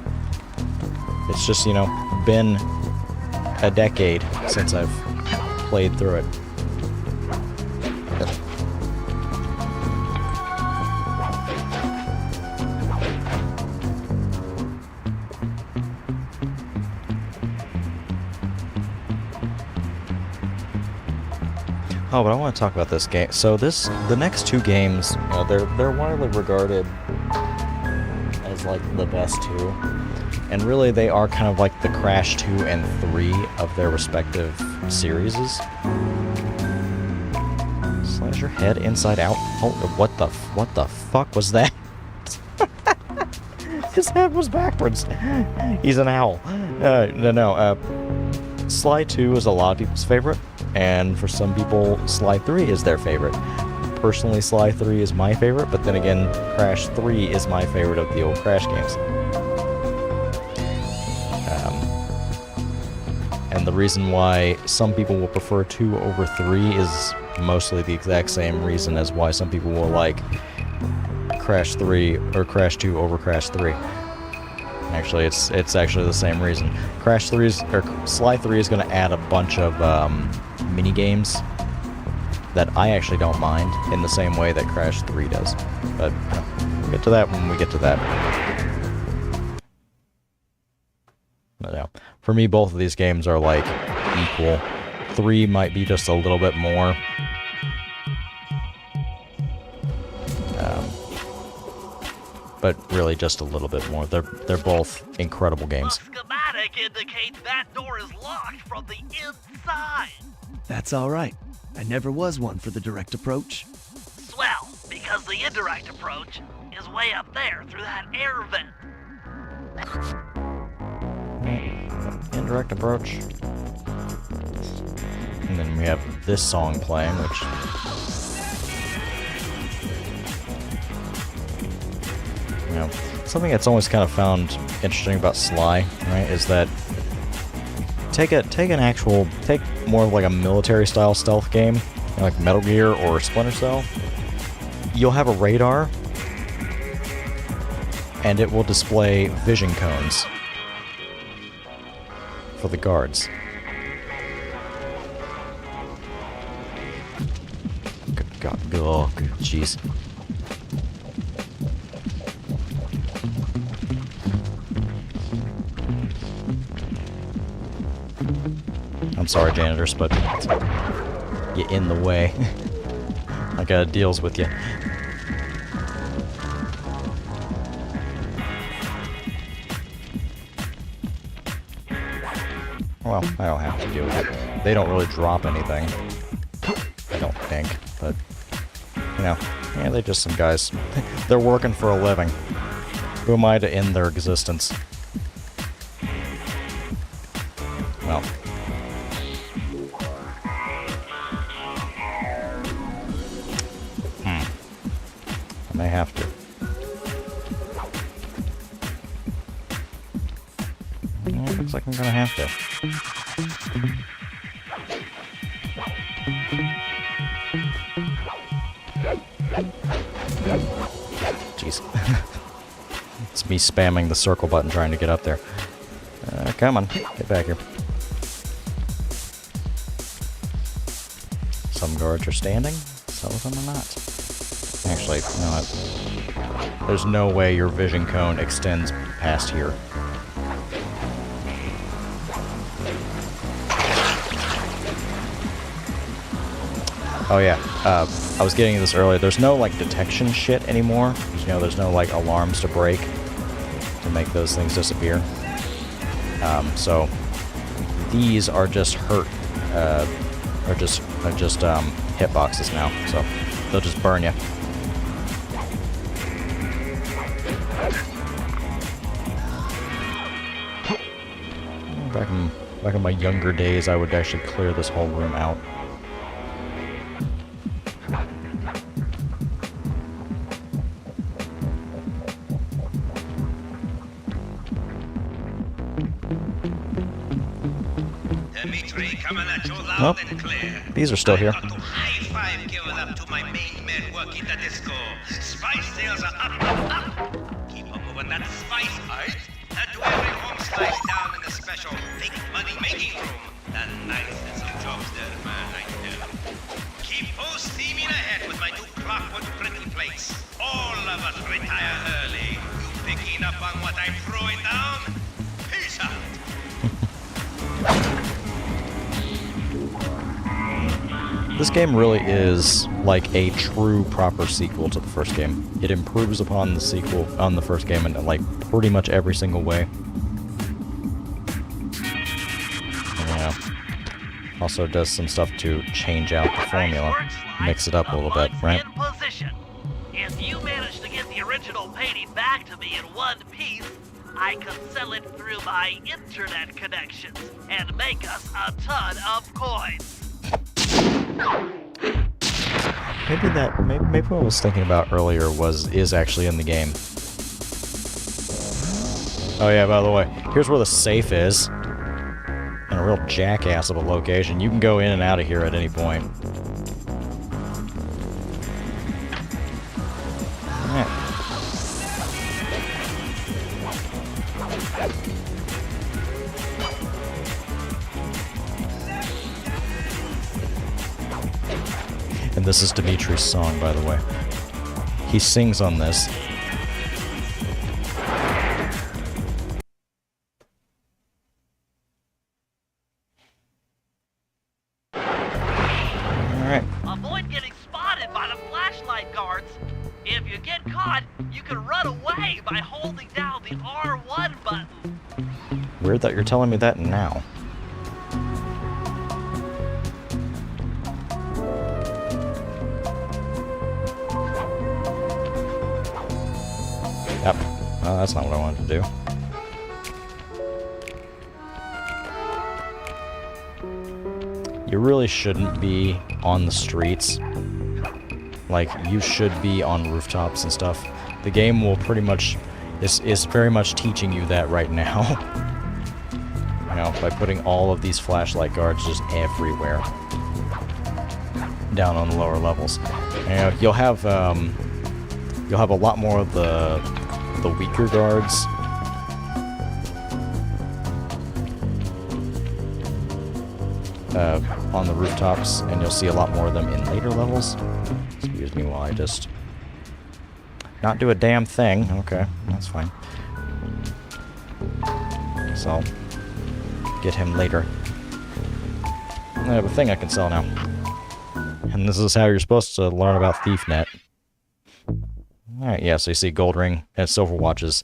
It's just, you know, been a decade since I've played through it. Oh, but I want to talk about this game. So the next two games, you know, they're widely regarded as like the best two, and really they are kind of like the Crash 2 and 3 of their respective series. Slash your head inside out. Oh, what the fuck was that? His head was backwards. He's an owl. No. Sly 2 is a lot of people's favorite, and for some people, Sly 3 is their favorite. Personally, Sly 3 is my favorite, but then again, Crash 3 is my favorite of the old Crash games. And the reason why some people will prefer 2 over 3 is mostly the exact same reason as why some people will like Crash 3 or Crash 2 over Crash 3. Actually, it's actually the same reason. Sly 3 is going to add a bunch of mini games that I actually don't mind in the same way that Crash 3 does. But we'll get to that when we get to that. But yeah, for me, both of these games are like equal. 3 might be just a little bit more. But really just a little bit more. They're both incredible games. The schematic indicates that door is locked from the inside. That's all right. I never was one for the direct approach. Swell, because the indirect approach is way up there through that air vent. Indirect approach. And then we have this song playing, which... You know, something that's always kind of found interesting about Sly, right, is that take more of like a military style stealth game, you know, like Metal Gear or Splinter Cell. You'll have a radar, and it will display vision cones for the guards. Good God, oh, jeez. I'm sorry, janitors, but you're in the way. I got deals with you. Well, I don't have to deal with it. They don't really drop anything. I don't think, but, you know, yeah, they're just some guys. They're working for a living. Who am I to end their existence? Well. I may have to. Yeah, looks like I'm gonna have to. Jeez. It's me spamming the circle button trying to get up there. Come on, get back here. Some guards are standing, some of them are not. Actually, you know what? There's no way your vision cone extends past here. Oh yeah, I was getting this earlier. There's no, like, detection shit anymore. You know, there's no, like, alarms to break to make those things disappear. So these are just hurt, are just hitboxes now. So they'll just burn you. Back in my younger days, I would actually clear this whole room out. Nope. These are still here. High five given up to my main men working the disco. Spice sales are up. Keep on moving that spice art. And to every home slice down in the special big money making room. The nicest of jobs there, man, I tell. Keep on steaming ahead with my new clockwork printing plates. All of us retire early. You picking up on what I'm throwing down? Peace out. This game really is like a true proper sequel to the first game. It improves upon the sequel on the first game in like pretty much every single way. Yeah. Also does some stuff to change out the formula, mix it up a little bit, right? In position. If you manage to get the original painting back to me in one piece, I can sell it through my internet connections and make us a ton of coins. Maybe what I was thinking about earlier is actually in the game. Oh yeah, by the way, here's where the safe is. In a real jackass of a location. You can go in and out of here at any point. Alright. And this is Dimitri's song, by the way. He sings on this. Alright. Avoid getting spotted by the flashlight guards. If you get caught, you can run away by holding down the R1 button. Weird that you're telling me that now. Yep. Well, that's not what I wanted to do. You really shouldn't be on the streets. Like, you should be on rooftops and stuff. The game will pretty much... is very much teaching you that right now. You know, by putting all of these flashlight guards just everywhere. Down on the lower levels. You know, you'll have a lot more of the weaker guards. On the rooftops, and you'll see a lot more of them in later levels. Excuse me while I just not do a damn thing. Okay, that's fine. So I'll get him later. I have a thing I can sell now. And this is how you're supposed to learn about ThiefNet. Alright, yeah, so you see gold ring and silver watches.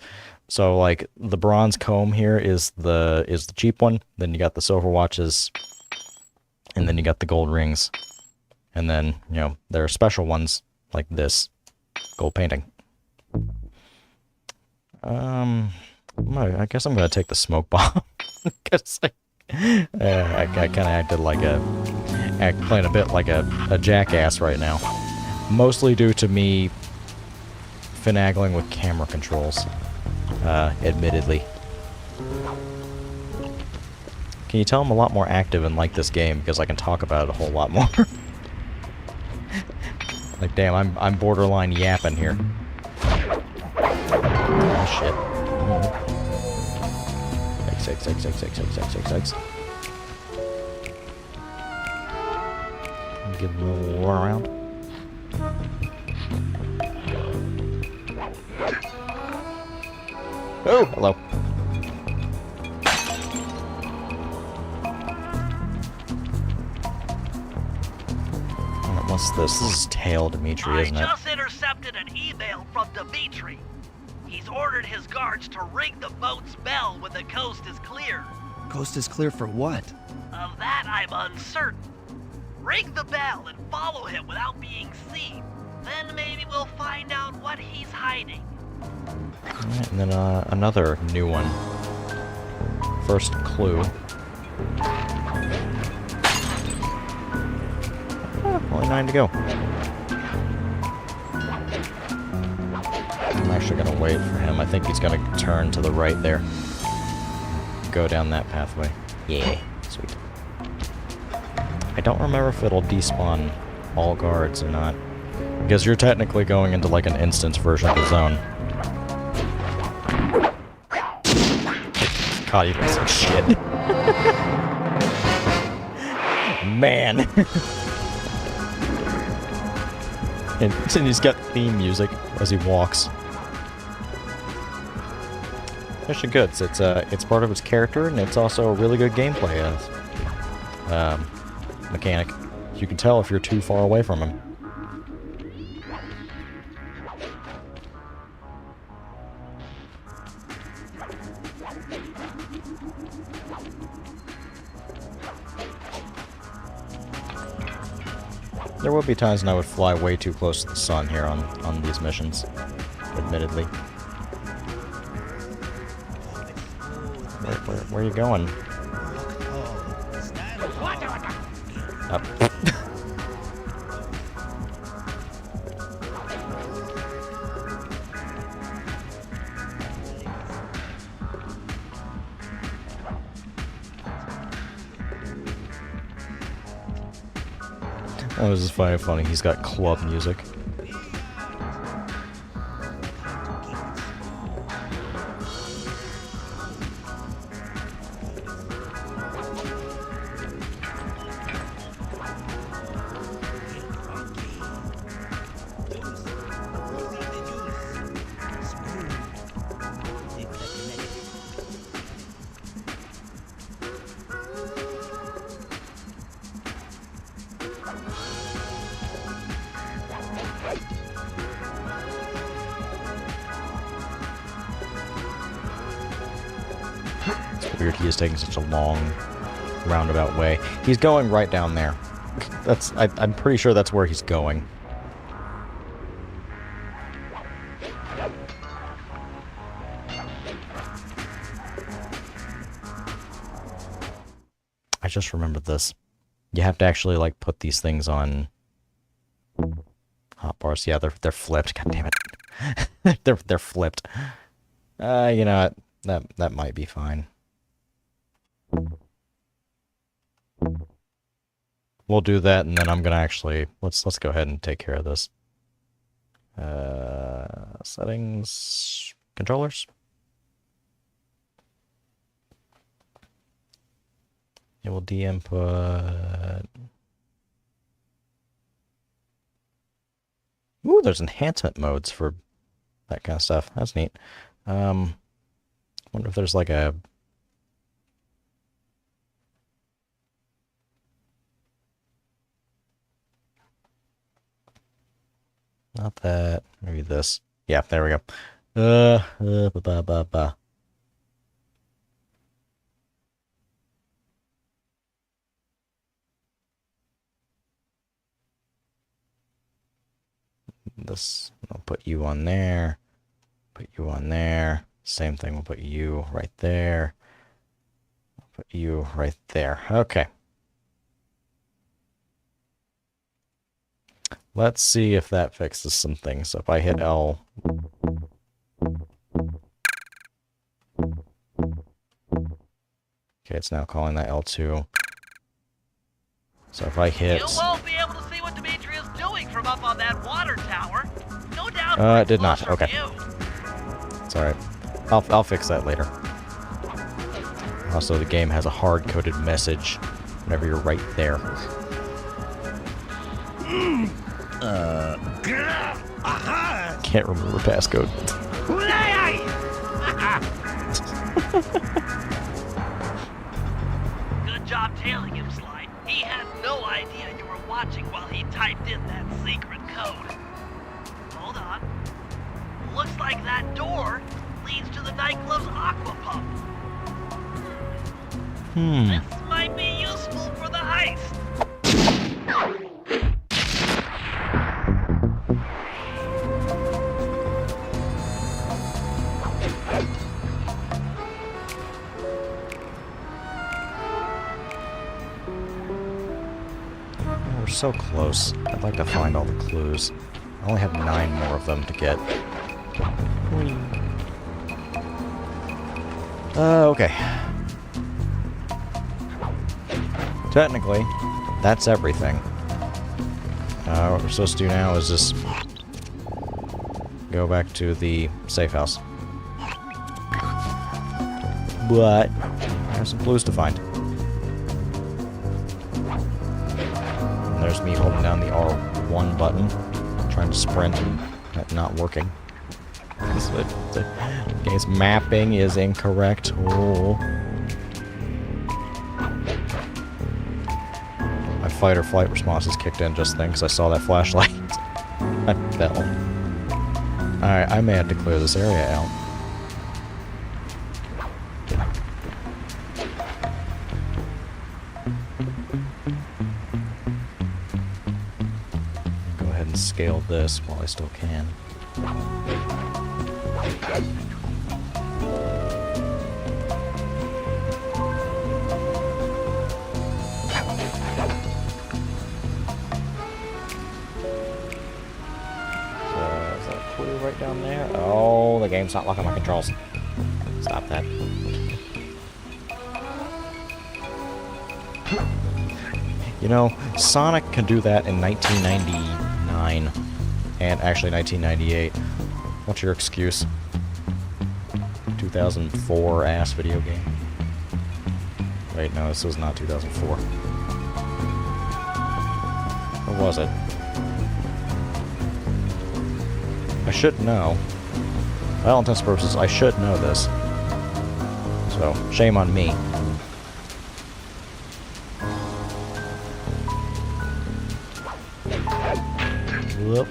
So like the bronze comb here is the cheap one. Then you got the silver watches, and then you got the gold rings, and then there are special ones like this gold painting. I guess I'm gonna take the smoke bomb because I kind of acted like playing a bit like a jackass right now, mostly due to me finagling with camera controls. Admittedly. Can you tell I'm a lot more active and like this game because I can talk about it a whole lot more? Like, damn, I'm borderline yapping here. Oh shit. X. Give him a little around. Oh, hello. What's this? This is Tail Dimitri, isn't it? I just intercepted an email from Dimitri. He's ordered his guards to ring the boat's bell when the coast is clear. Coast is clear for what? Of that, I'm uncertain. Ring the bell and follow him without being seen. Then maybe we'll find out what he's hiding. Alright, and then another new one. First clue. Only 9 to go. I'm actually gonna wait for him. I think he's gonna turn to the right there. Go down that pathway. Yeah, sweet. I don't remember if it'll despawn all guards or not. Because you're technically going into like an instance version of the zone. God, you piece of shit. Man. And he's got theme music as he walks. Actually good. It's part of its character, and it's also a really good gameplay mechanic. You can tell if you're too far away from him. There would be times when I would fly way too close to the sun here on these missions, admittedly. Where are you going? Up. That was just funny. He's got club music. It's weird he is taking such a long, roundabout way. He's going right down there. I'm pretty sure that's where he's going. I just remembered this. You have to actually, like, put these things on hotbars. Yeah, they're flipped. God damn it. they're flipped. You know what? That might be fine. We'll do that, and then I'm gonna actually let's go ahead and take care of this. Settings, controllers. It will de-input. Ooh, there's enhancement modes for that kind of stuff. That's neat. Wonder if there's like a... Not that. Maybe this. Yeah, there we go. Ba, ba, ba, ba. This, I'll put you on there. Put you on there. Same thing, we'll put you right there. I'll put you right there. Okay. Let's see if that fixes some things. So if I hit L... Okay, it's now calling that L2. So if I hit... You won't be able to see what Dimitri's doing from up on that water tower. Go down it did not. Okay. It's alright. I'll fix that later. Also, the game has a hard-coded message whenever you're right there. Can't remember passcode. Good job tailing him, Sly. He had no idea you were watching while he typed in that secret code. Hold on. Looks like that door leads to the nightclub's aqua pump. This might be useful for the heist. We're so close. I'd like to find all the clues. I only have 9 more of them to get. Okay. Technically, that's everything. What we're supposed to do now is just go back to the safe house. But I have some clues to find. And there's me holding down the R1 button, trying to sprint, and not working. The game's mapping is incorrect. Oh. My fight or flight response is kicked in just then because I saw that flashlight. I fell. Alright, I may have to clear this area out. Go ahead and scale this while I still can. Right down there. Oh, the game's not locking my controls. Stop that. You know, Sonic can do that in 1999 and actually 1998. What's your excuse? 2004 ass video game. Wait, no, this was not 2004. Or was it? I should know. For all intents and purposes, I should know this. So, shame on me. Whoop.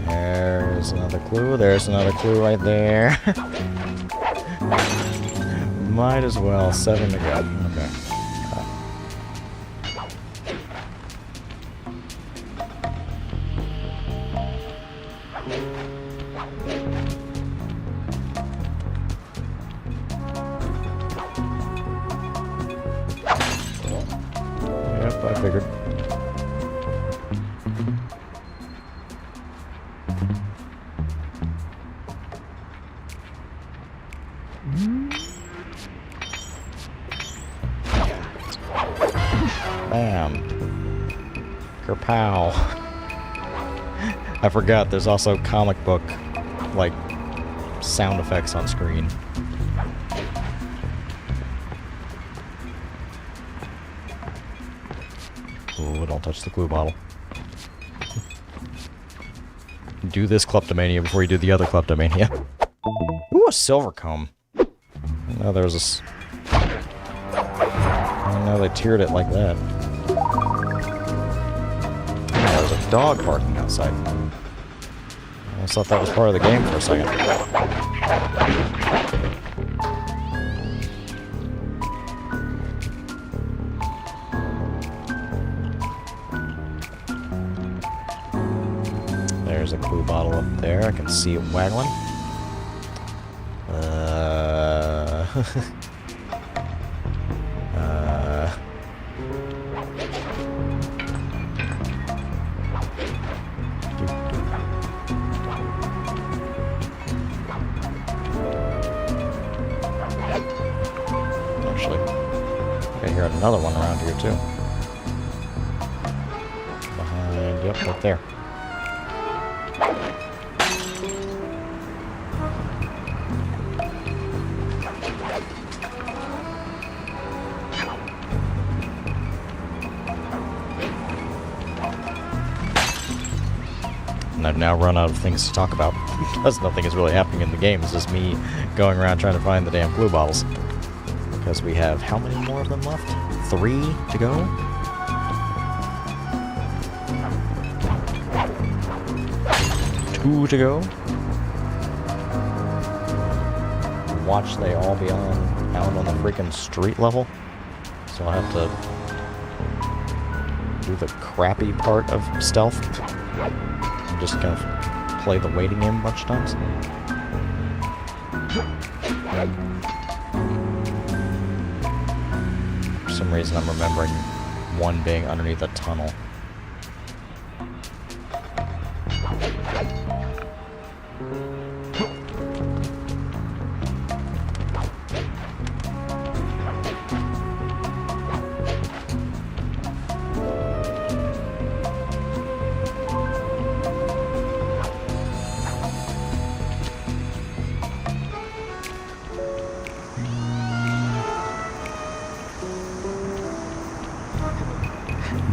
There's another clue. There's another clue right there. Might as well. 7 to go. Okay. Yep, I figured. Bam. Kerpow. I forgot there's also comic book, like, sound effects on screen. Ooh, don't touch the glue bottle. Do this kleptomania before you do the other kleptomania. Ooh, a silver comb. No, there was a... I know they tiered it like that. Oh, there's a dog barking outside. I thought that was part of the game for a second. There's a clue bottle up there. I can see it waggling. Actually, I hear another one around here too. Behind, yep, right there. And I've now run out of things to talk about because nothing is really happening in the game. It's just me going around trying to find the damn clue bottles. Because we have how many more of them left? 3 to go? Two to go? Watch they all be out on the freaking street level. So I'll have to do the crappy part of stealth. I'm just gonna play the waiting game a bunch of times. For some reason I'm remembering one being underneath a tunnel.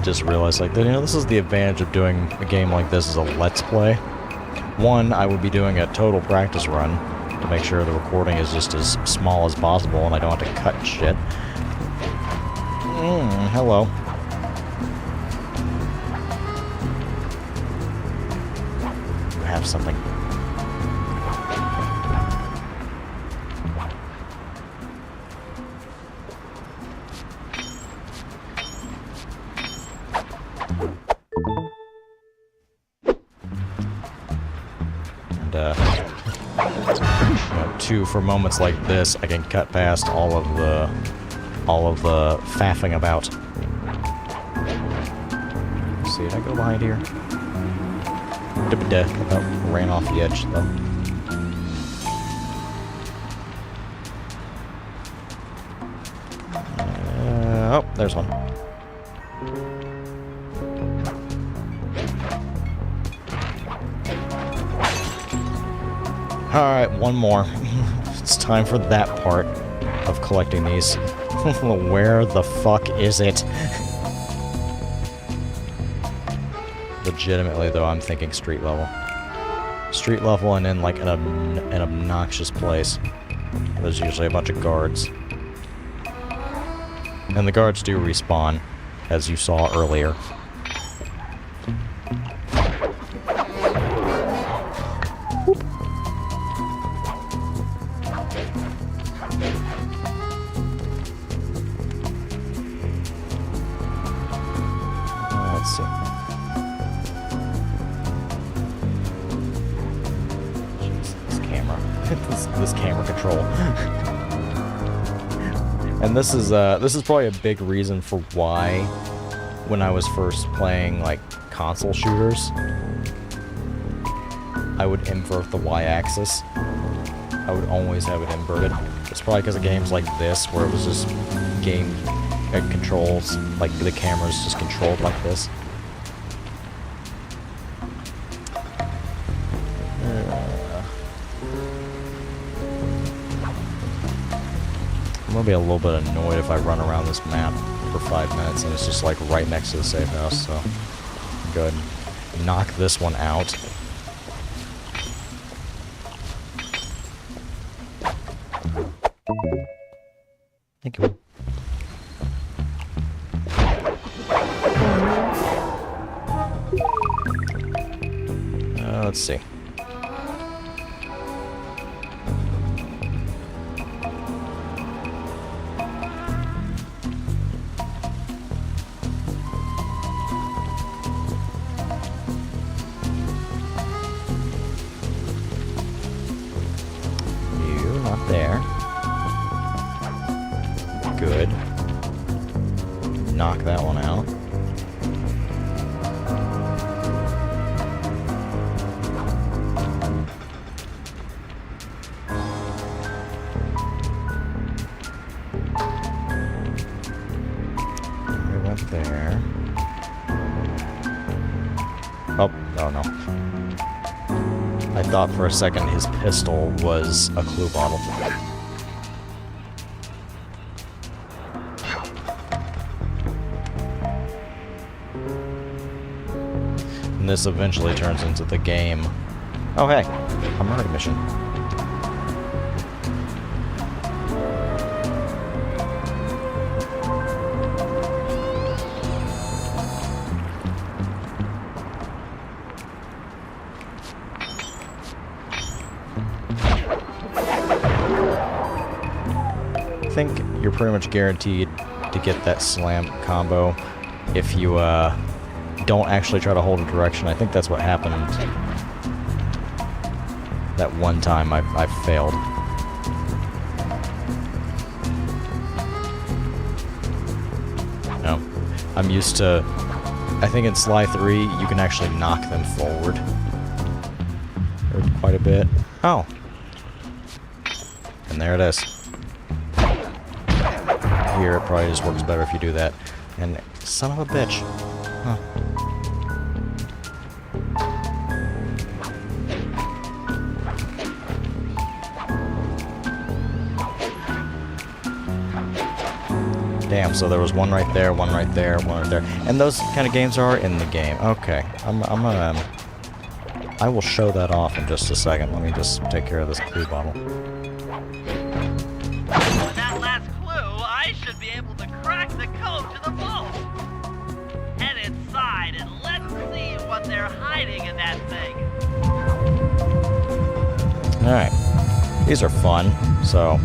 Just realized, like, you know, this is the advantage of doing a game like this as a Let's Play. One, I would be doing a total practice run to make sure the recording is just as small as possible and I don't have to cut shit. Hello. You have something. For moments like this, I can cut past all of the faffing about. Let's see, did I go behind here? About ran off the edge though. Oh, there's one. Alright, one more. It's time for that part of collecting these. Where the fuck is it? Legitimately, though, I'm thinking street level. Street level and in, like, an obnoxious place. There's usually a bunch of guards. And the guards do respawn, as you saw earlier. Let's see. Jeez, this camera. this camera control. And this is probably a big reason for why, when I was first playing like console shooters, I would invert the y-axis. I would always have it inverted. It's probably because of games like this, where it was just game controls, like the camera's just controlled like this. I'm gonna be a little bit annoyed if I run around this map for 5 minutes and it's just like right next to the safe house, so go ahead and knock this one out. Thank you. Let's see. Good. Knock that one out. We went there. Oh no. I thought for a second his pistol was a clue bottle. And this eventually turns into the game. Oh hey, a murder mission. I think you're pretty much guaranteed to get that slam combo if you don't actually try to hold a direction. I think that's what happened that one time I failed. No, I'm used to, I think in Sly 3 you can actually knock them forward quite a bit. Oh, and there it is. Here, it probably just works better if you do that. And son of a bitch. Huh. Damn, so there was one right there, one right there, one right there. And those kind of games are in the game. Okay, I'm gonna... I will show that off in just a second. Let me just take care of this clue bottle. With that last clue, I should be able to crack the code to the vault. Head inside and let's see what they're hiding in that thing. Alright. These are fun. So,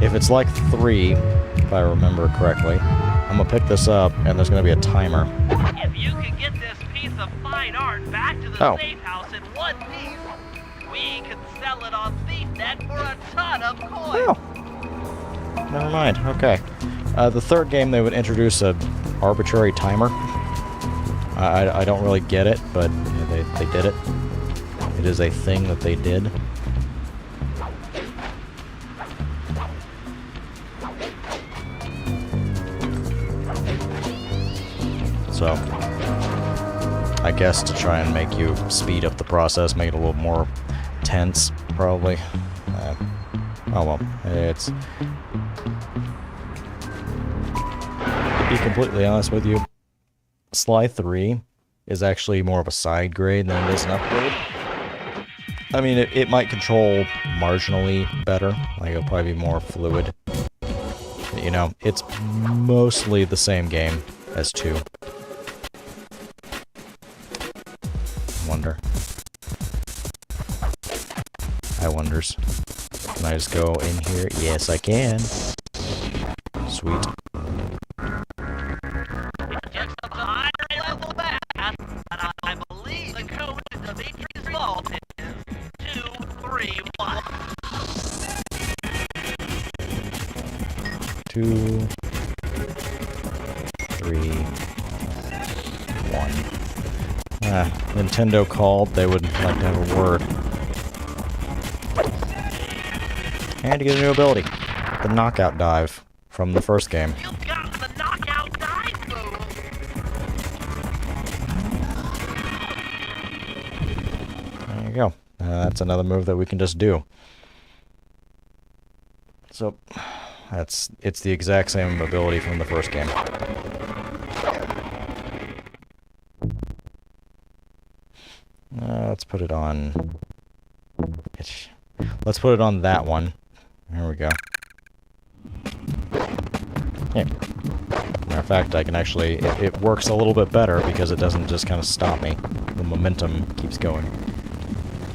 if it's like 3, if I remember correctly, I'm gonna pick this up and there's gonna be a timer. If you can get this piece of fine art back to the safe house in one piece, we can sell it on ThiefNet for a ton of coins. Oh. Never mind. Okay. The third game, they would introduce a arbitrary timer. I don't really get it, but they did it. It is a thing that they did. So, I guess to try and make you speed up the process, make it a little more tense, probably. Oh well, it's... To be completely honest with you, Sly 3 is actually more of a side grade than it is an upgrade. I mean, it might control marginally better, like it'll probably be more fluid. But, you know, it's mostly the same game as 2. Wonder. I wonders. Can I just go in here? Yes, I can. Sweet. Just a higher level back, and I believe the code to Dimitri's vault is 231. 2, 3, 1. Nintendo called. They would like to have a word. And to get a new ability. The knockout dive from the first game. You got the knockout dive move. There you go. That's another move that we can just do. So, it's the exact same ability from the first game. Let's put it on... Let's put it on that one. There we go. Yeah. Matter of fact, I can actually... It works a little bit better because it doesn't just kind of stop me. The momentum keeps going.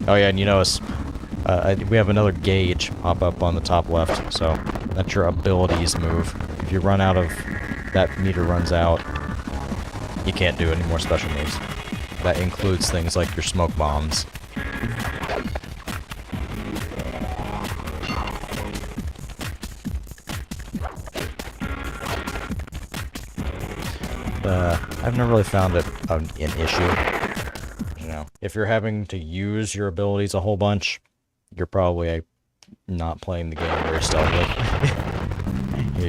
Oh yeah, and you notice we have another gauge pop up on the top left, so that's your abilities move. If you run out of... That meter runs out, you can't do any more special moves. That includes things like your smoke bombs. I've never really found it an issue. You know, if you're having to use your abilities a whole bunch, you're probably not playing the game very stealthily.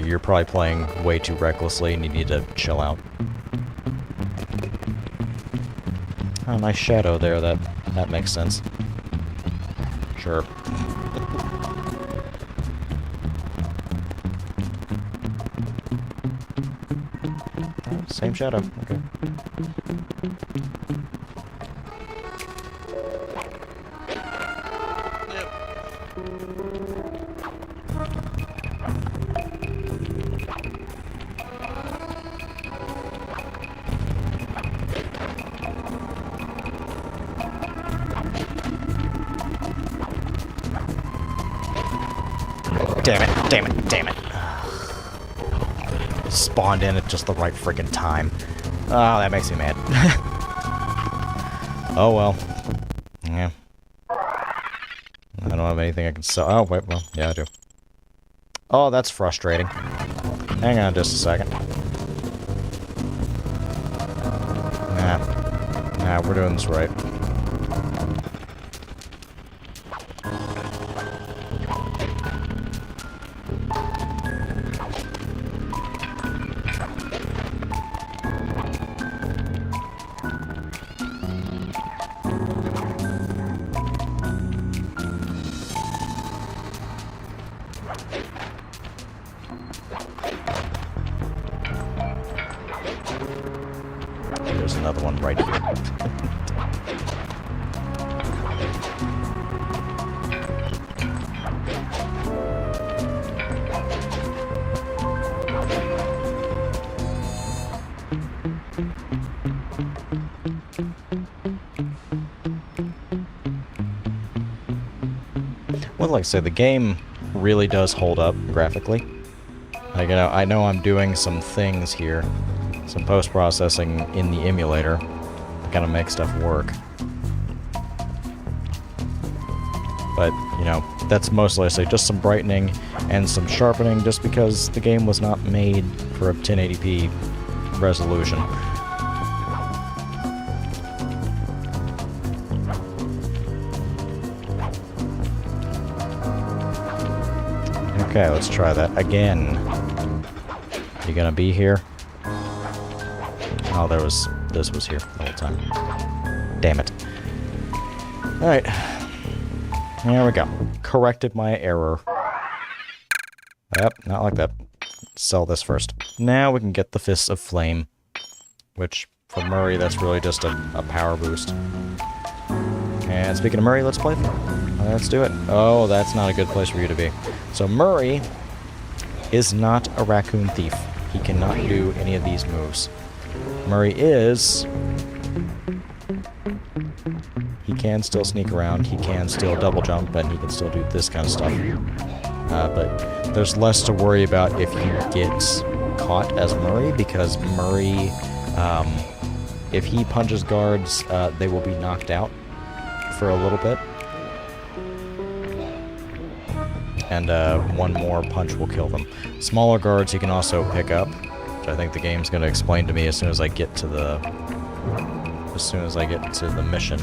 You're probably playing way too recklessly and you need to chill out. Oh, nice shadow there, that makes sense. Sure. Oh, same shadow, okay. Damn it, damn it, damn it. Spawned in at just the right friggin' time. Oh, that makes me mad. Oh well. Yeah. I don't have anything I can sell. Oh, wait, well, yeah, I do. Oh, that's frustrating. Hang on just a second. Nah, we're doing this right. There's another one right here. Well, like I said, the game really does hold up graphically. Like, I know I'm doing some things here, some post-processing in the emulator to kind of make stuff work. But, you know, that's mostly, I say, just some brightening and some sharpening, just because the game was not made for a 1080p resolution. Okay, let's try that again. You gonna be here? Oh, this was here the whole time. Damn it. Alright. There we go. Corrected my error. Yep, not like that. Sell this first. Now we can get the Fists of Flame. Which, for Murray, that's really just a power boost. And speaking of Murray, let's play. Let's do it. Oh, that's not a good place for you to be. So Murray is not a raccoon thief. He cannot do any of these moves. Murray is... He can still sneak around, he can still double jump, and he can still do this kind of stuff. But there's less to worry about if he gets caught as Murray, because Murray, if he punches guards, they will be knocked out for a little bit. And one more punch will kill them. Smaller guards he can also pick up, which I think the game's going to explain to me as soon as I get to the mission.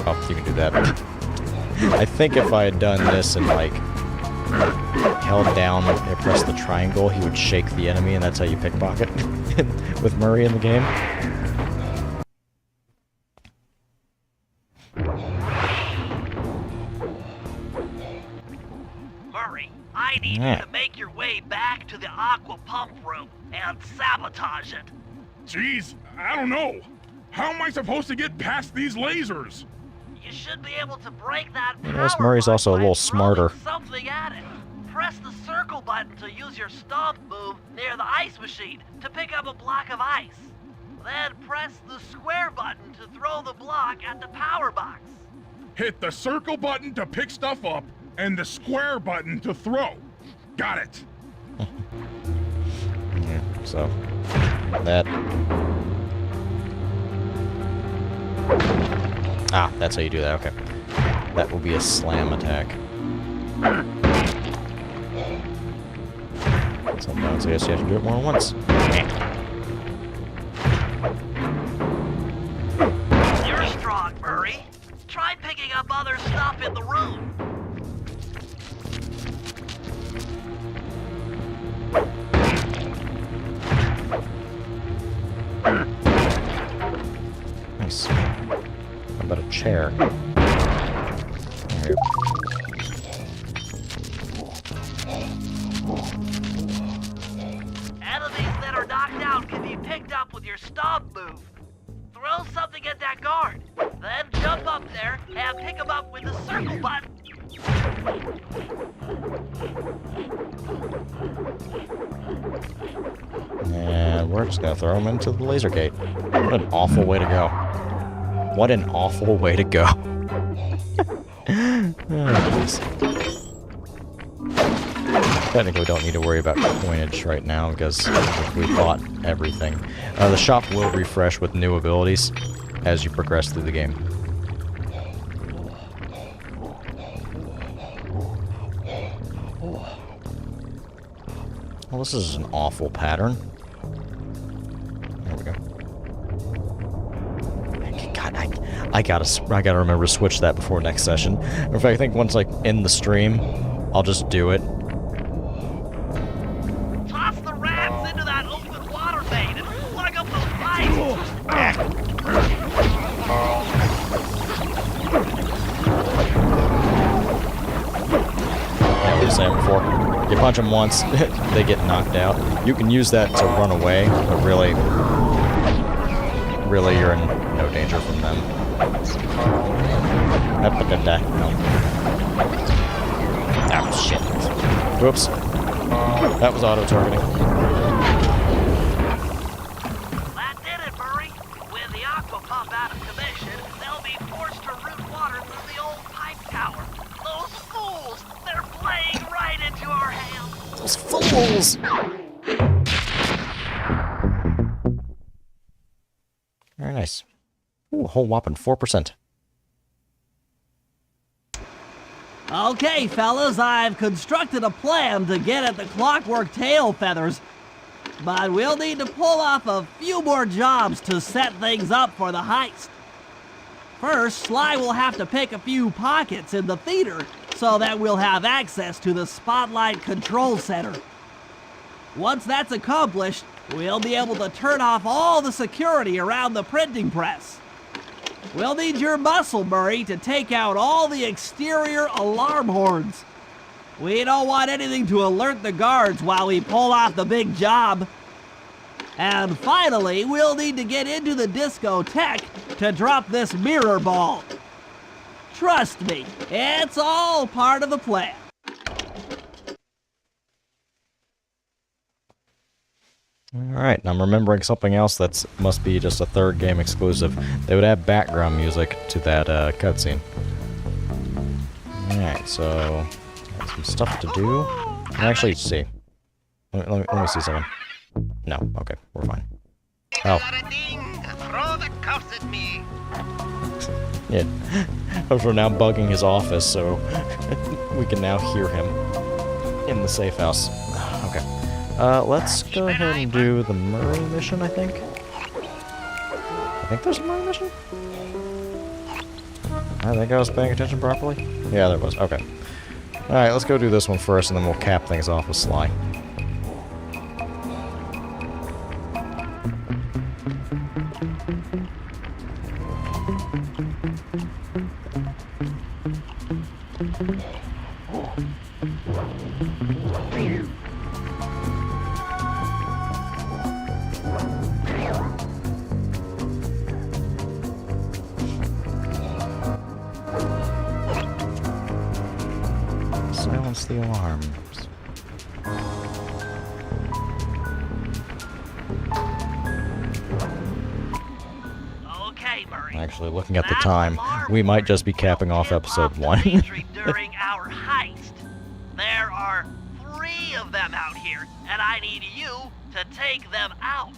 Oh, you can do that. I think if I had done this and like held down and pressed the triangle, he would shake the enemy, and that's how you pickpocket with Murray in the game. Murray, I need you to make your way back to the aqua pump room and sabotage it. Jeez, I don't know. How am I supposed to get past these lasers? You should be able to break that power Yes, Murray's also a line little by smarter. throwing something at it. Press the circle button to use your stomp move near the ice machine to pick up a block of ice. Then press the square button to throw the block at the power box. Hit the circle button to pick stuff up, and the square button to throw. Got it. Yeah, so that. Ah, that's how you do that. Okay, that will be a slam attack. Sometimes I guess you have to do it more than once. You're strong, Murray. Try picking up other stuff in the room. Nice. How about a chair? There you go. Enemies that are knocked out can be picked up with your stomp move. Throw something at that guard, then jump up there and pick him up with the circle button. And we're just gonna throw him into the laser gate. What an awful way to go. What an awful way to go. Jeez. Technically, we don't need to worry about coinage right now because we bought everything. The shop will refresh with new abilities as you progress through the game. Well, this is an awful pattern. There we go. God, I gotta remember to switch that before next session. In fact, I think once I end the stream, I'll just do it. Toss the rats into that open water main and plug up those pipes. Like I was saying before, you punch them once, they get knocked out. You can use that to run away, but really you're in no danger from them. No. Oh, shit. Whoops. That was auto-targeting. That did it, Murray. With the aqua pump out of commission, they'll be forced to route water through the old pipe tower. Those fools! They're playing right into our hands. Those fools! Very nice. Ooh, a whole whopping 4%. Okay, fellas, I've constructed a plan to get at the clockwork tail feathers. But we'll need to pull off a few more jobs to set things up for the heist. First, Sly will have to pick a few pockets in the theater so that we'll have access to the Spotlight Control Center. Once that's accomplished, we'll be able to turn off all the security around the printing press. We'll need your muscle, Murray, to take out all the exterior alarm horns. We don't want anything to alert the guards while we pull off the big job. And finally, we'll need to get into the discotheque to drop this mirror ball. Trust me, it's all part of the plan. Alright, I'm remembering something else that must be just a third game exclusive. They would add background music to that cutscene. Alright, so some stuff to do. Actually, see. Let me see something. No, okay, we're fine. Oh. Throw the cuffs at me. Yeah. We're now bugging his office, so we can now hear him in the safe house. Okay. Let's go ahead and do the Murray mission, I think. I think there's a Murray mission? I think I was paying attention properly. Yeah, there was. Okay. Alright, let's go do this one first, and then we'll cap things off with Sly. Silence the alarms. Okay, Murray. Actually, looking at the time, we might just be capping off episode 1. During our heist. There are 3 of them out here, and I need you to take them out.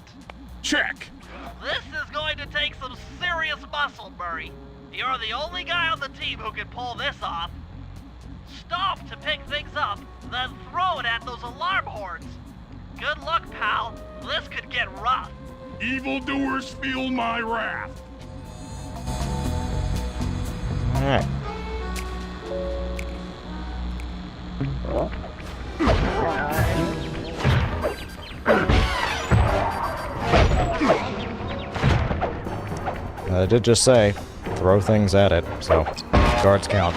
Check. This is going to take some serious muscle, Murray. You're the only guy on the team who can pull this off. Stop to pick things up, then throw it at those alarm horns. Good luck, pal. This could get rough. Evildoers feel my wrath. Alright. I did just say, throw things at it, so guards count.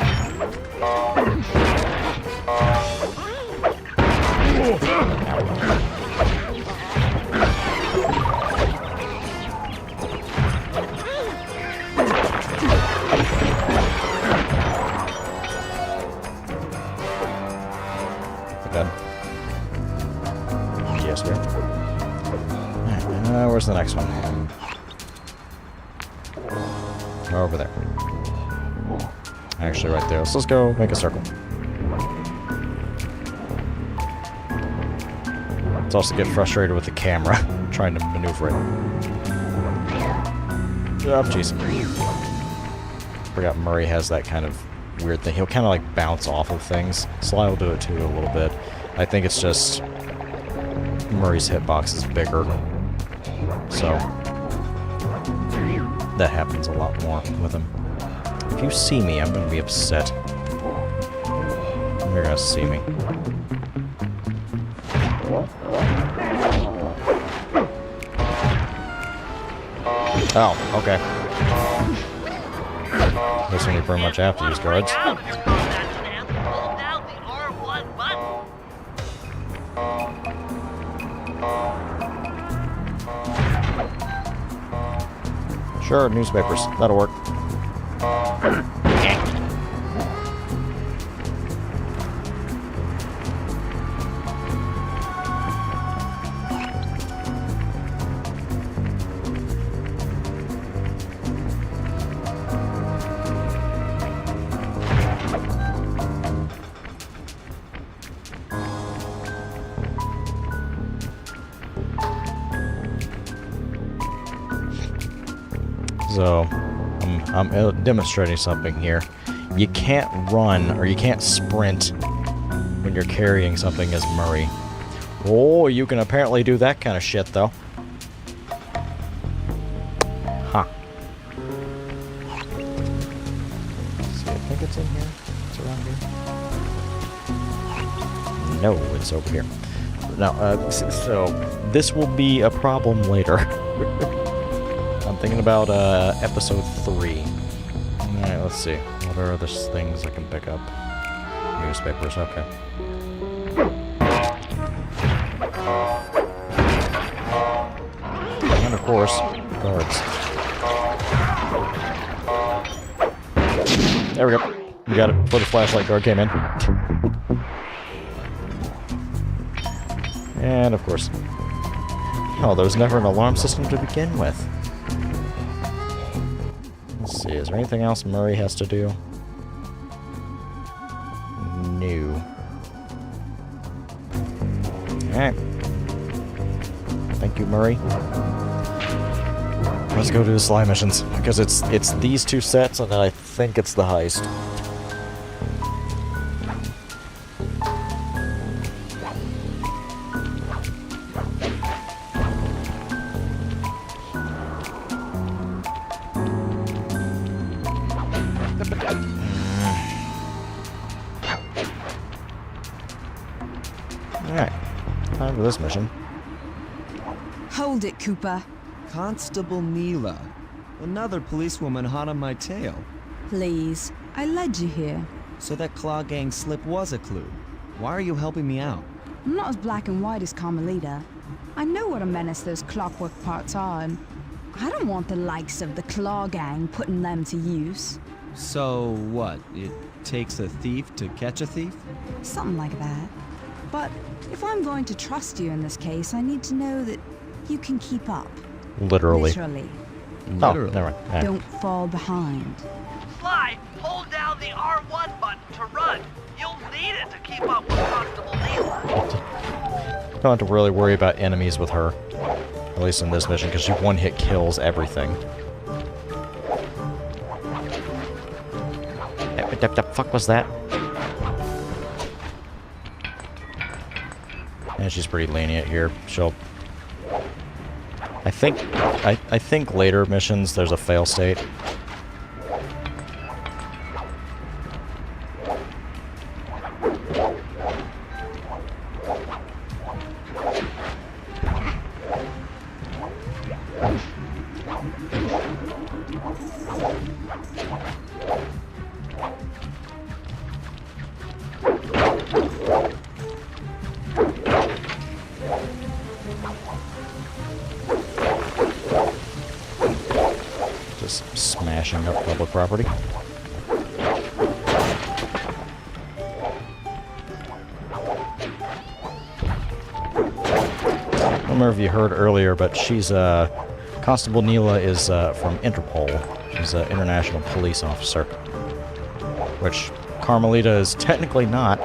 Done. Yes, sir. Alright, where's the next one? Over there. Actually, right there. Let's go make a circle. Let's also get frustrated with the camera, trying to maneuver it. Oh, jeez. Forgot Murray has that kind of weird thing. He'll kind of like bounce off of things. Sly will do it too a little bit. I think it's just Murray's hitbox is bigger. So that happens a lot more with him. If you see me, I'm gonna be upset. You're gonna see me. Oh, okay. This one you pretty much have to use guards. Now that you're on that stance, hold down the R1 button. Sure, newspapers. That'll work. So, I'm demonstrating something here. You can't run or you can't sprint when you're carrying something as Murray. Oh, you can apparently do that kind of shit, though. Huh. Let's see, I think it's in here. It's around here. No, it's over here. Now, so this will be a problem later. I'm thinking about episode 3. Alright, let's see. What are other things I can pick up? Newspapers, okay. And of course, guards. There we go. We got it before the flashlight guard came in. And of course. Oh, there was never an alarm system to begin with. Let's see, is there anything else Murray has to do? No. Alright. Thank you, Murray. Let's go do the Sly missions, because it's these two sets, and then I think it's the heist. Alright, time for this mission. Hold it, Cooper. Constable Neela. Another policewoman hot on my tail. Please. I led you here. So that Claw Gang slip was a clue. Why are you helping me out? I'm not as black and white as Carmelita. I know what a menace those clockwork parts are, and I don't want the likes of the Claw Gang putting them to use. So what? It takes a thief to catch a thief? Something like that. But if I'm going to trust you in this case, I need to know that you can keep up. Literally. Literally. Oh, never mind. Alright. Don't fall behind. Sly, hold down the R1 button to run. You'll need it to keep up with Constable Neela. Don't have to really worry about enemies with her. At least in this mission, because she one-hit kills everything. What the fuck was that? And she's pretty lenient here. She'll... I think later missions there's a fail state. Just smashing up public property. I don't remember if you heard earlier, but she's Constable Neela is from Interpol. She's an international police officer, which Carmelita is technically not.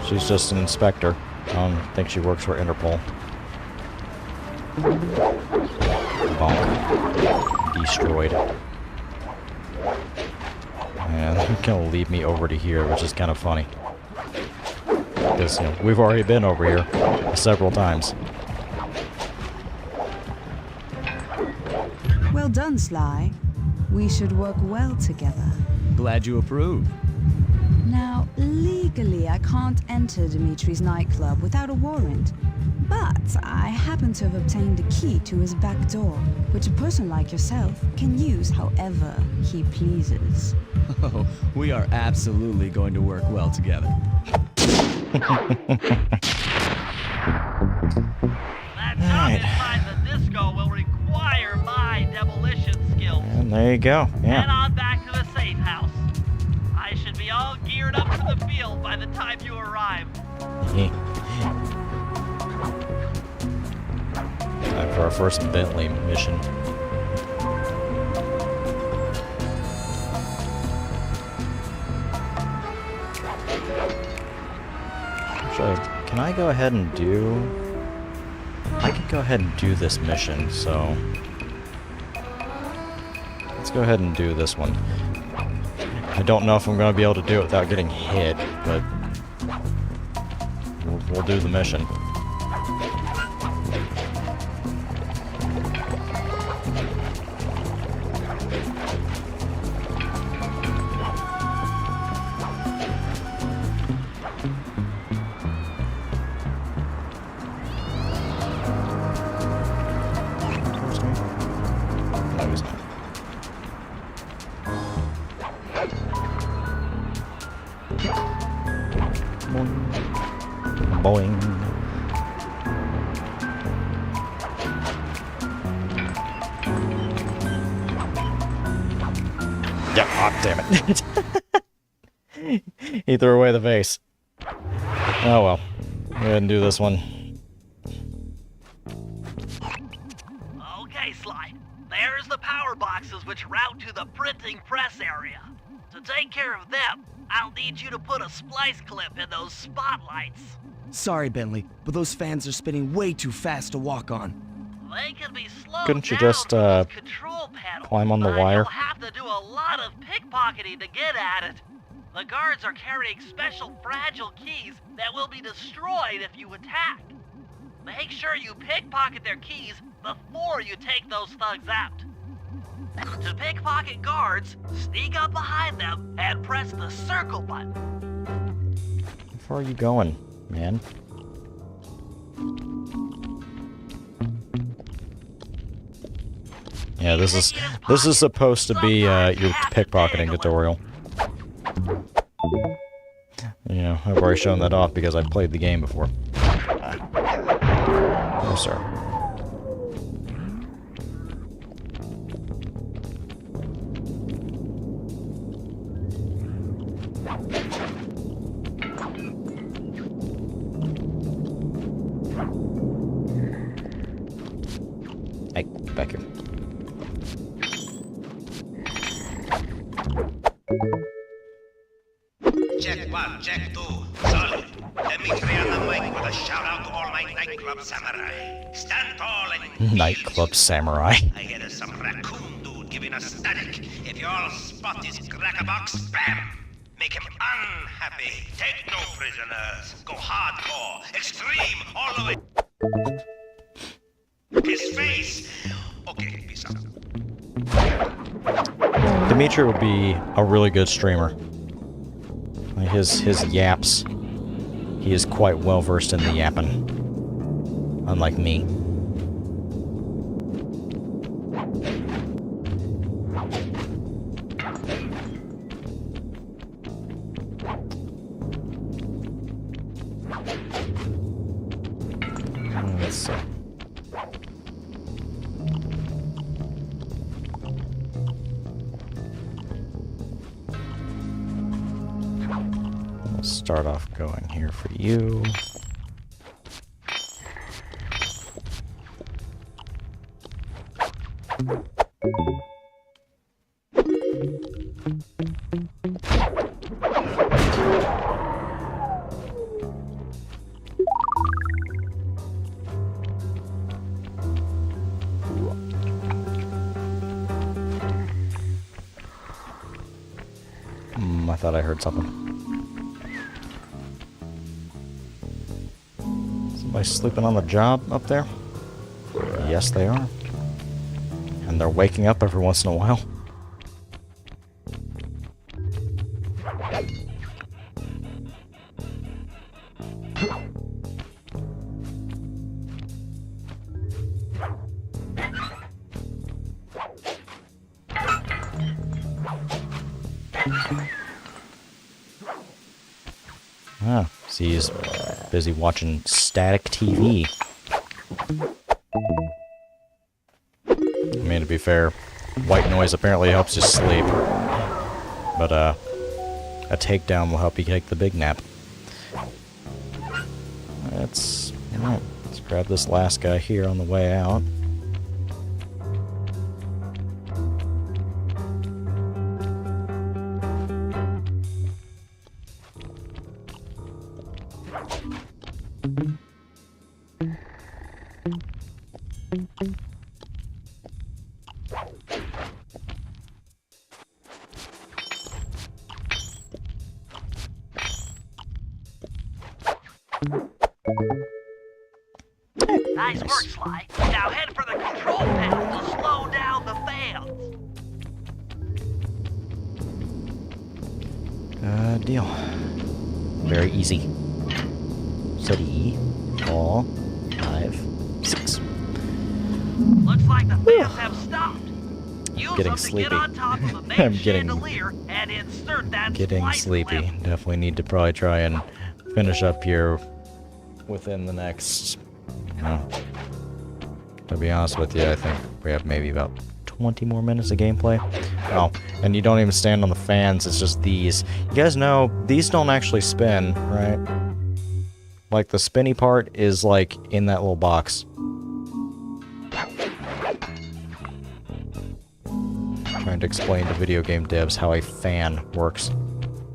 She's just an inspector. I don't think she works for Interpol. Bonk. Destroyed. And they're gonna lead me over to here, which is kind of funny. Because, you know, we've already been over here several times. Well done, Sly. We should work well together. Glad you approve. Now, legally, I can't enter Dimitri's nightclub without a warrant. But I happen to have obtained a key to his back door, which a person like yourself can use however he pleases. Oh, we are absolutely going to work well together. That job inside the disco will require my demolition skills. And there you go. Head Yeah. on back to the safe house. I should be all geared up for the field by the time you arrive. Time for our first Bentley mission. Can I go ahead and do... I can go ahead and do this mission, so... Let's go ahead and do this one. I don't know if I'm going to be able to do it without getting hit, but... We'll do the mission. No, he's not. Boing. Yeah, oh, damn it. He threw away the vase. Oh well. Go ahead and do this one. Okay, Sly. There's the power boxes which route to the printing press area. To take care of them, I'll need you to put a splice clip in those spotlights. Sorry, Bentley, but those fans are spinning way too fast to walk on. They can be slowed Couldn't you down just, from those control panels, climb on the but wire? You'll have to do a lot of pickpocketing to get at it. The guards are carrying special fragile keys that will be destroyed if you attack. Make sure you pickpocket their keys before you take those thugs out. To pickpocket guards, sneak up behind them and press the circle button. How far are you going, man? Yeah, this is supposed to be your pickpocketing tutorial. You know, I've already shown that off because I've played the game before. Oh, sir. Hey, back here. Check 1, check 2. Solid. Dimitri on the mic with a shout out to all my nightclub samurai. Stand tall and Nightclub samurai. I hear some raccoon dude giving us static. If you all spot his crackerbox, bam! Make him unhappy. Take no prisoners. Go hardcore. Extreme. All the way. His face. Okay, peace out. Dimitri would be a really good streamer. His yaps. He is quite well versed in the yapping. Unlike me. Let's see. We'll start off going here for you. I thought I heard something. Somebody sleeping on the job up there? Yes, they are. And they're waking up every once in a while. Ah, see, he's busy watching static TV. I mean, to be fair, white noise apparently helps you sleep. But, a takedown will help you take the big nap. Let's grab this last guy here on the way out. Nice work, Sly. Now head for the control panel to slow down the fans. Deal. Very easy. Steady. 4, 5, 6. Looks like the fans have stopped. Use Getting them sleepy. to get on top of the main I'm getting- chandelier and insert that Getting splice sleepy. clip. Definitely need to probably try and finish up here within the next, to be honest with you, I think we have maybe about 20 more minutes of gameplay. Oh, and you don't even stand on the fans, it's just these. You guys know, these don't actually spin, right? Like, the spinny part is, like, in that little box. Trying to explain to video game devs how a fan works.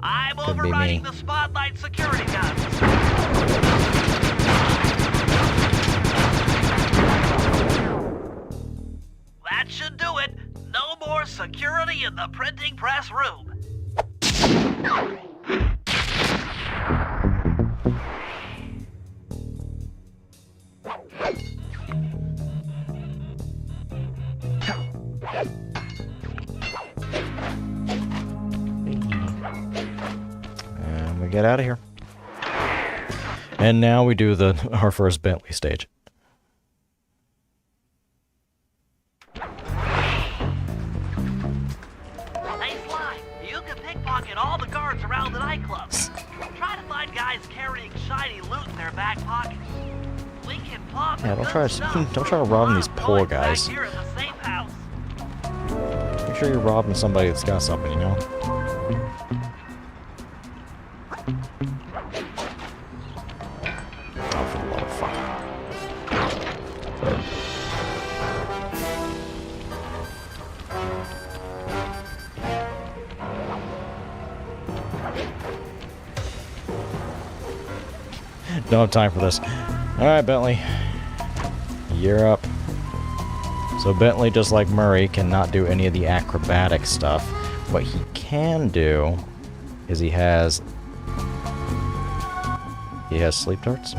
I'm Couldn't be overriding me. the spotlight security guns. That should do it. No more security in the printing press room. And we get out of here. And now we do our first Bentley stage. Hey, Sly, you can pickpocket all the guards around the nightclub. Try to find guys carrying shiny loot in their back pockets. We can pop Yeah, the don't try good to- stuff don't try to from rob our these poor boys back guys. here in the safe house. Make sure you're robbing somebody that's got something, you know? Oh, for the love of fuck. Don't have time for this. Alright, Bentley. You're up. So Bentley, just like Murray, cannot do any of the acrobatic stuff. What he can do is he has sleep darts.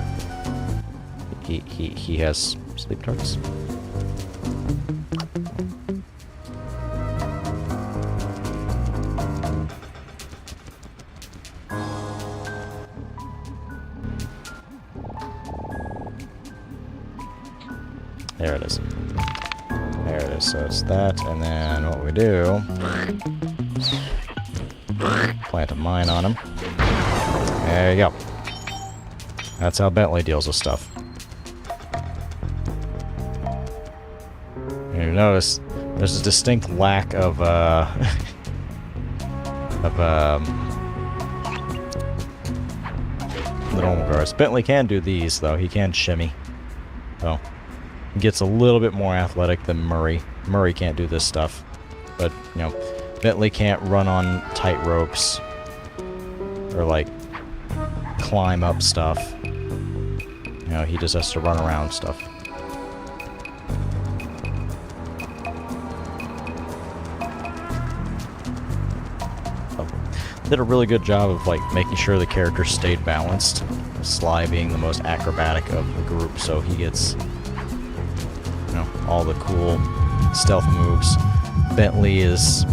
He has sleep darts. There it is. There it is. So it's that, and then what we do... plant a mine on him. There you go. That's how Bentley deals with stuff. And you notice there's a distinct lack of the normal guards. Bentley can do these though. He can shimmy. So he gets a little bit more athletic than Murray. Murray can't do this stuff, but you know, Bentley can't run on tight ropes or like climb up stuff. You know, he just has to run around stuff. So, did a really good job of like making sure the character stayed balanced. Sly being the most acrobatic of the group, so he gets, you know, all the cool stealth moves. Bentley is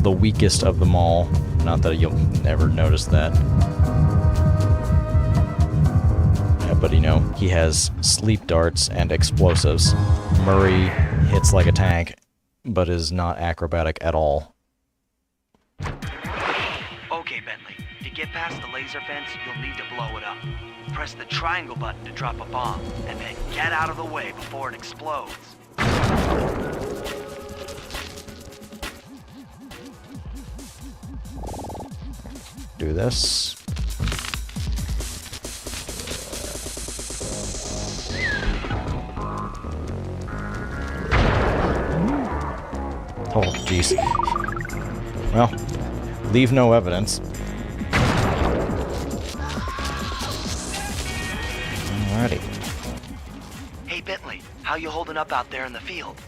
the weakest of them all. Not that you'll never notice that. Yeah, but you know, he has sleep darts and explosives. Murray hits like a tank, but is not acrobatic at all. Okay, Bentley. To get past the laser fence, you'll need to blow it up. Press the triangle button to drop a bomb, and then get out of the way before it explodes. Do this. Oh, jeez. Well, leave no evidence. Alrighty. Hey, Bentley, how you holding up out there in the field?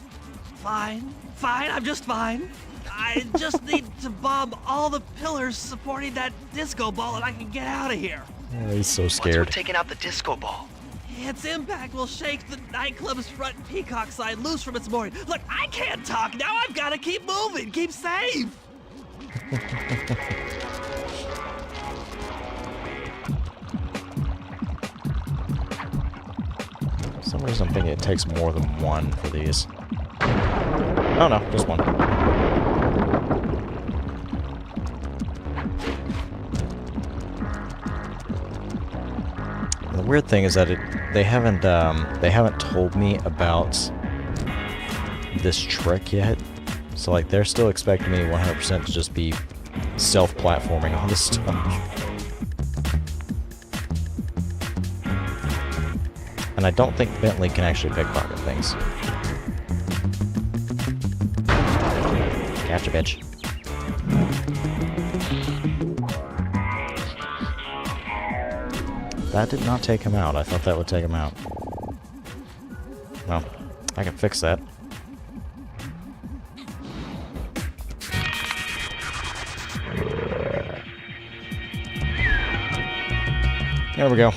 Fine, I'm just fine. I just need to bomb all the pillars supporting that disco ball and I can get out of here. Oh, he's so Once scared. we're taking out the disco ball. Its impact will shake the nightclub's front peacock side loose from its mooring. Look, I can't talk now. I've got to keep moving, keep safe. For some reason I'm thinking it takes more than one for these. Oh no, just one. The weird thing is that they haven't told me about this trick yet. So like they're still expecting me 100% to just be self-platforming all this stuff. And I don't think Bentley can actually pickpocket things. Gotcha, bitch. That did not take him out. I thought that would take him out. Well, I can fix that. There we go.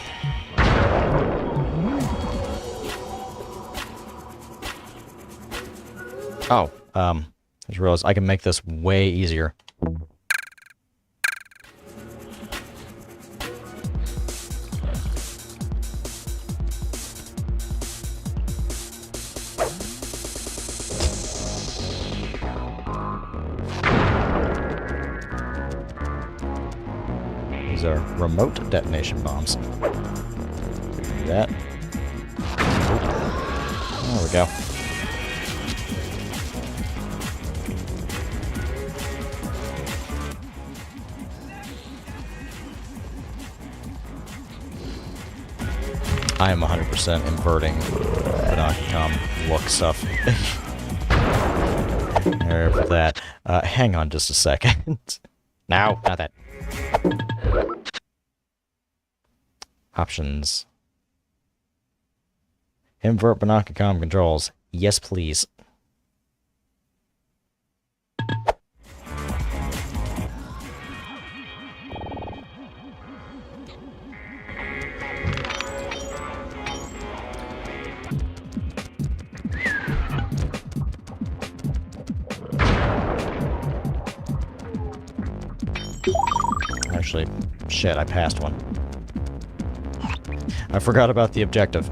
Oh, I just realized I can make this way easier. These are remote detonation bombs. Do that. There we go. I am 100% inverting Banakicom look stuff. There for that. Hang on just a second. No, not that. Options. Invert Banakicom controls. Yes, please. Actually, shit, I passed one. I forgot about the objective.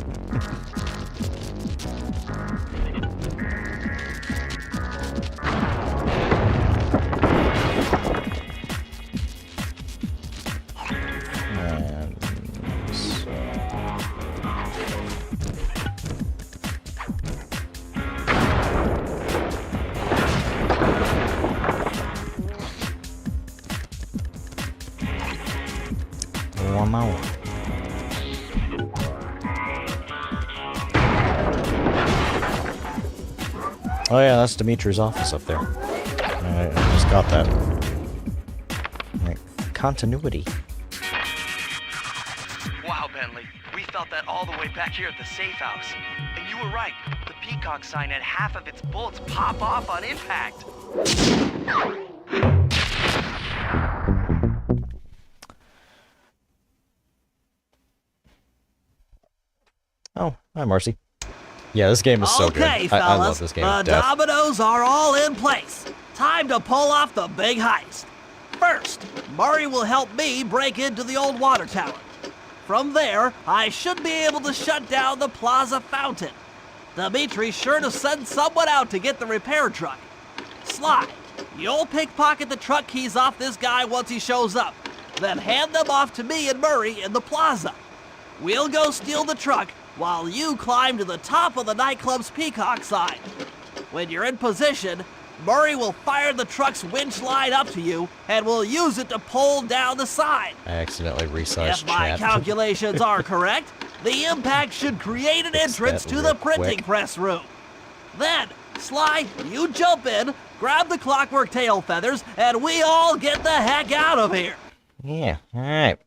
One more. Oh yeah, that's Dimitri's office up there. I just got that. Right. Continuity. Wow, Bentley. We felt that all the way back here at the safe house. And you were right. The peacock sign had half of its bullets pop off on impact. Oh, hi Marcy. Yeah, this game is so good. Okay, I love fellas, this game the to death. dominoes are all in place. Time to pull off the big heist. First, Murray will help me break into the old water tower. From there, I should be able to shut down the plaza fountain. Dimitri's sure to send someone out to get the repair truck. Sly, you'll pickpocket the truck keys off this guy once he shows up, then hand them off to me and Murray in the plaza. We'll go steal the truck while you climb to the top of the nightclub's peacock sign. When you're in position, Murray will fire the truck's winch line up to you, and we'll use it to pull down the sign. I accidentally resized If my chat. calculations are correct, the impact should create an entrance that to the real printing quick. press room. Then, Sly, you jump in, grab the clockwork tail feathers, and we all get the heck out of here. Yeah, alright.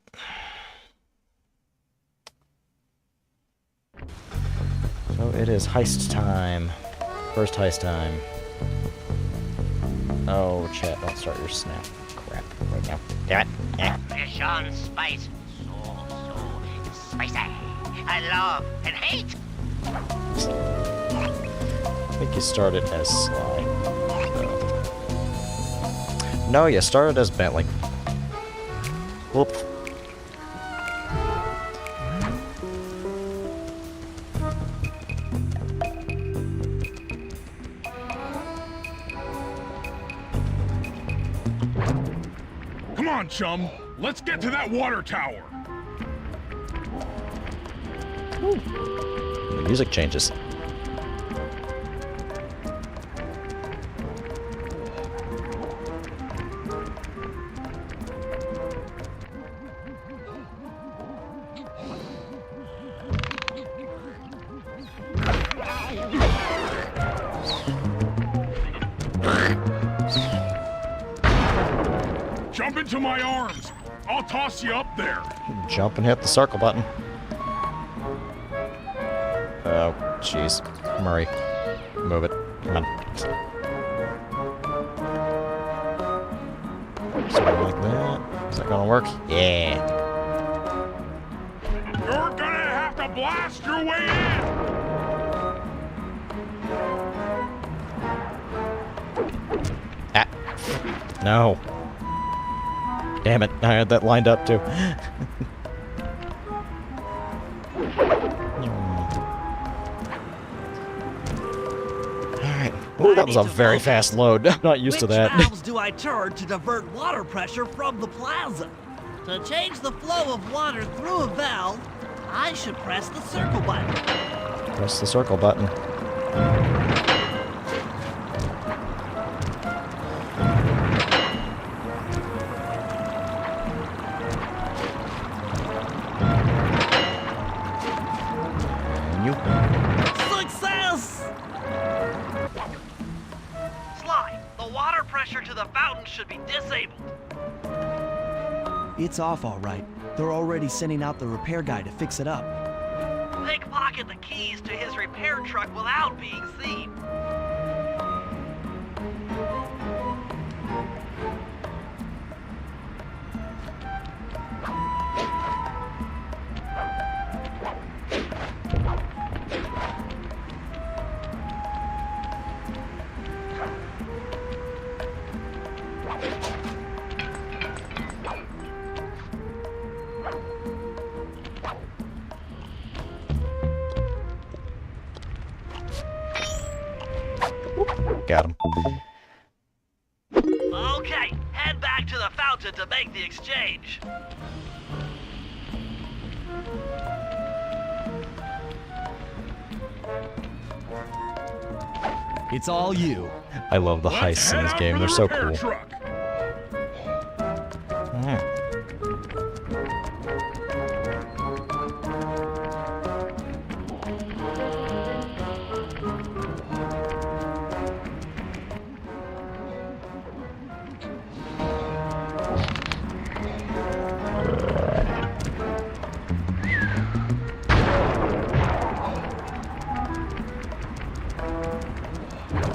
So it is heist time. First heist time. Oh, chat, don't start your snap. Crap, right now. Damn it. Yeah. Fish on spice. So spicy. I love and hate. I think you started as Sly. No, you started as Bentley. Whoop. Come on, chum. Let's get to that water tower. The music changes. Jump into my arms. I'll toss you up there. Jump and hit the circle button. Oh, jeez. Murray. Move it. Come on. Something like that. Is that gonna work? Yeah. You're gonna have to blast your way in. Ah. No. Damn it. I had that lined up too. Alright. Ooh, that was a very fast load. I'm not used to that. Which valves do I turn to divert water pressure from the plaza? To change the flow of water through a valve, I should press the circle button. Press the circle button. And you. Success! Sly, the water pressure to the fountain should be disabled. It's off all right. They're already sending out the repair guy to fix it up. Pickpocket the keys to his repair truck without being seen. back at him. Okay, head back to the fountain to make the exchange. It's all you. I love the heists in this game. They're so cool. Truck. Alright.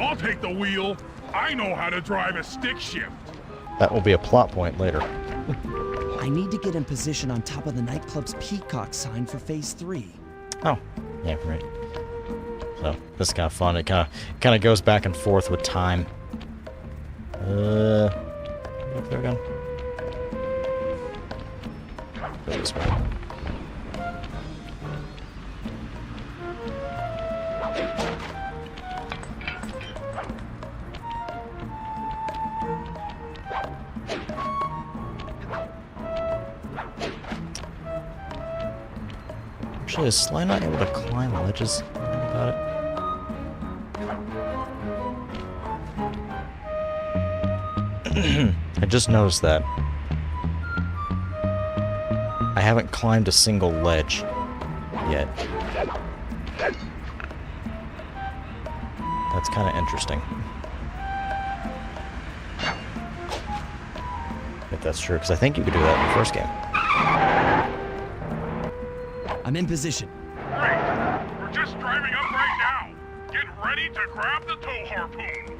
I'll take the wheel. I know how to drive a stick shift. That will be a plot point later. I need to get in position on top of the nightclub's peacock sign for phase 3. Oh, yeah, right. So this is kind of fun. It kind of goes back and forth with time. There we go. Go this way. Actually, is Sly not able to climb ledges? About it. I just noticed that. I haven't climbed a single ledge yet. That's kind of interesting. If that's true, because I think you could do that in the first game. I'm in position. Great. We're just driving up right now. Get ready to grab the tow harpoon.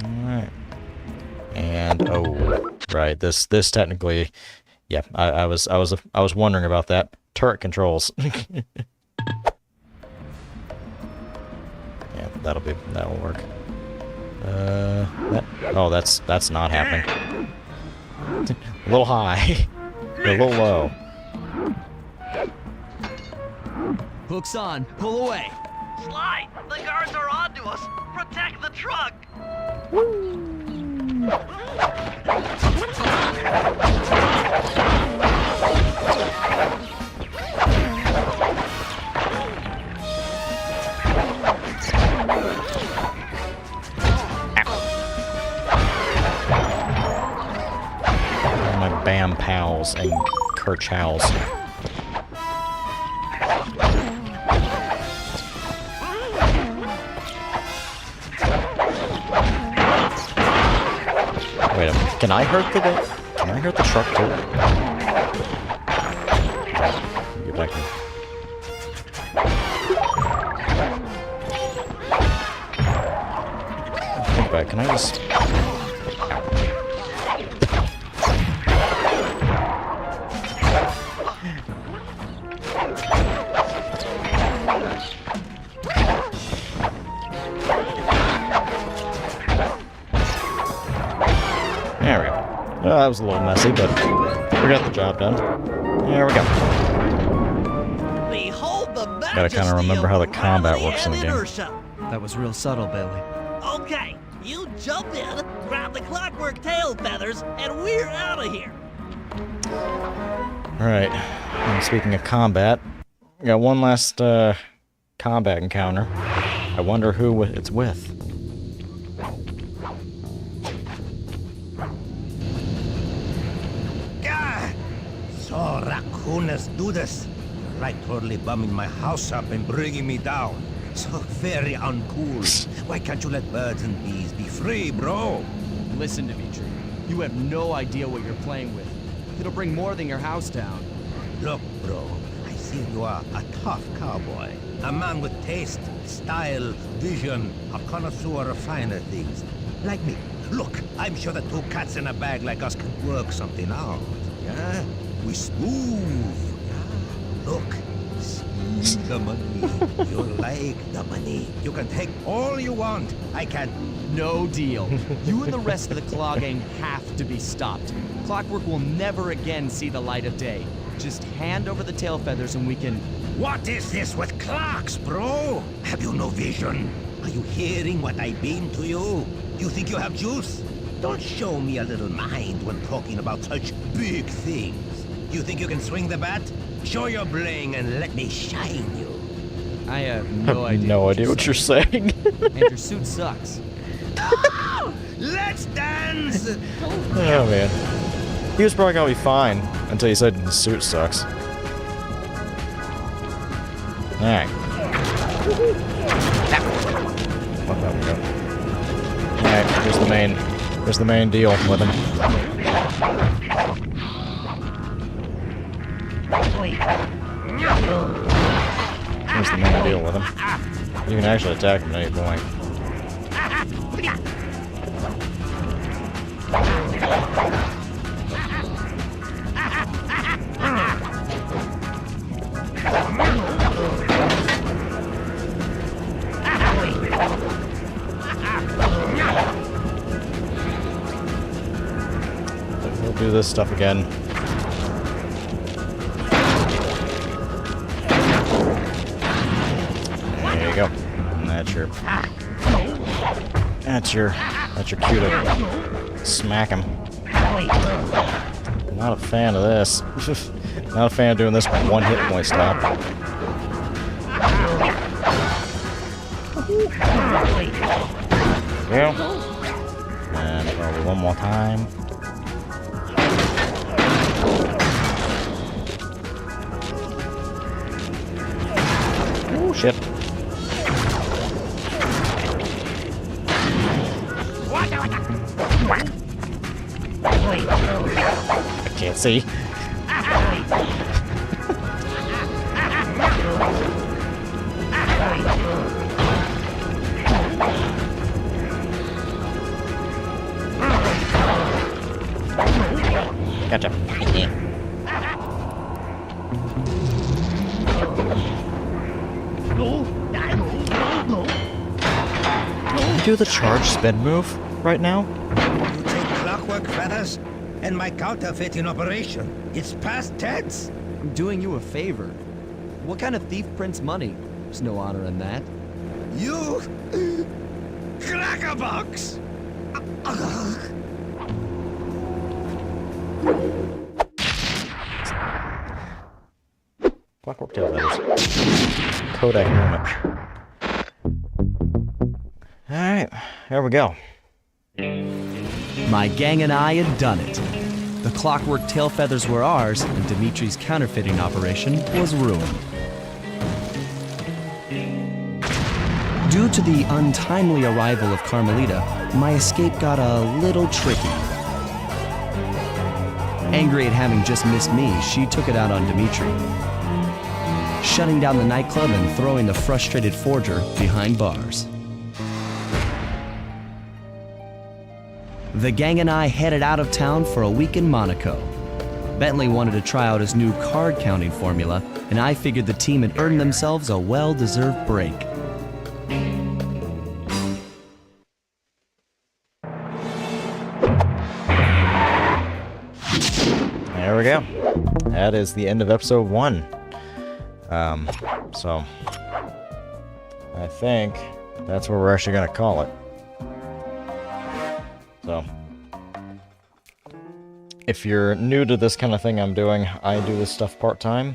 Alright. And oh, right. This technically, yeah. I was wondering about that. Turret controls. Yeah, that'll work. That's not happening. A little high. A little low. Hook's on. Pull away. Sly, the guards are onto us. Protect the truck. My Bam pals and Kerchows. Wait a minute. Can I hurt the truck too? Get back here. Think back. Can I just? There we go. That was a little messy, but we got the job done. There we go. Behold the Gotta kind of remember how the combat works in the game. inertia. That was real subtle, Bailey. Okay, you jump in, grab the clockwork tail feathers, and we're out of here. Alright. And speaking of combat, we got one last combat encounter. I wonder who it's with. Gah! So raccooners do this. Right, totally bumming my house up and bringing me down. So very uncool. Why can't you let birds and bees be free, bro? Listen to me, Tree. You have no idea what you're playing with. It'll bring more than your house down. Look, bro, I see you are a tough cowboy. A man with taste, style, vision, a connoisseur of finer things. Like me. Look, I'm sure the two cats in a bag like us can work something out. Yeah? We smooth. Yeah? Look, see the money. You like the money. You can take all you want. I can. No deal. You and the rest of the Claw gang have to be stopped. Clockwork will never again see the light of day. Just hand over the tail feathers and we can... What is this with clocks, bro? Have you no vision? Are you hearing what I beam to you? You think you have juice? Don't show me a little mind when talking about such big things. You think you can swing the bat? Show your bling and let me shine you. I have I no have idea. no idea what you're saying. And your suit sucks. Let's dance! Oh man. He was probably gonna be fine until you said the suit sucks. Alright. What the hell? Alright, here's the main deal with him. Here's the main deal with him. You can actually attack him at any point. We'll do this stuff again. There you go. And that's your cue to smack him. Not a fan of this. Not a fan of doing this one hit point stop. There we go. And probably one more time. Oh shit. I can't see. Gotcha. Do the charge spin move right now? You take clockwork feathers and my counterfeit in operation. It's past tense. I'm doing you a favor. What kind of thief prints money? There's no honor in that. You... crackerbox! Clockwork tail feathers. Kodak helmet. Alright, here we go. My gang and I had done it. The clockwork tail feathers were ours, and Dimitri's counterfeiting operation was ruined. Due to the untimely arrival of Carmelita, my escape got a little tricky. Angry at having just missed me, she took it out on Dimitri, shutting down the nightclub and throwing the frustrated forger behind bars. The gang and I headed out of town for a week in Monaco. Bentley wanted to try out his new card counting formula, and I figured the team had earned themselves a well-deserved break. There we go. That is the end of episode 1. So I think that's what we're actually gonna call it. So if you're new to this kind of thing I'm doing, I do this stuff part-time.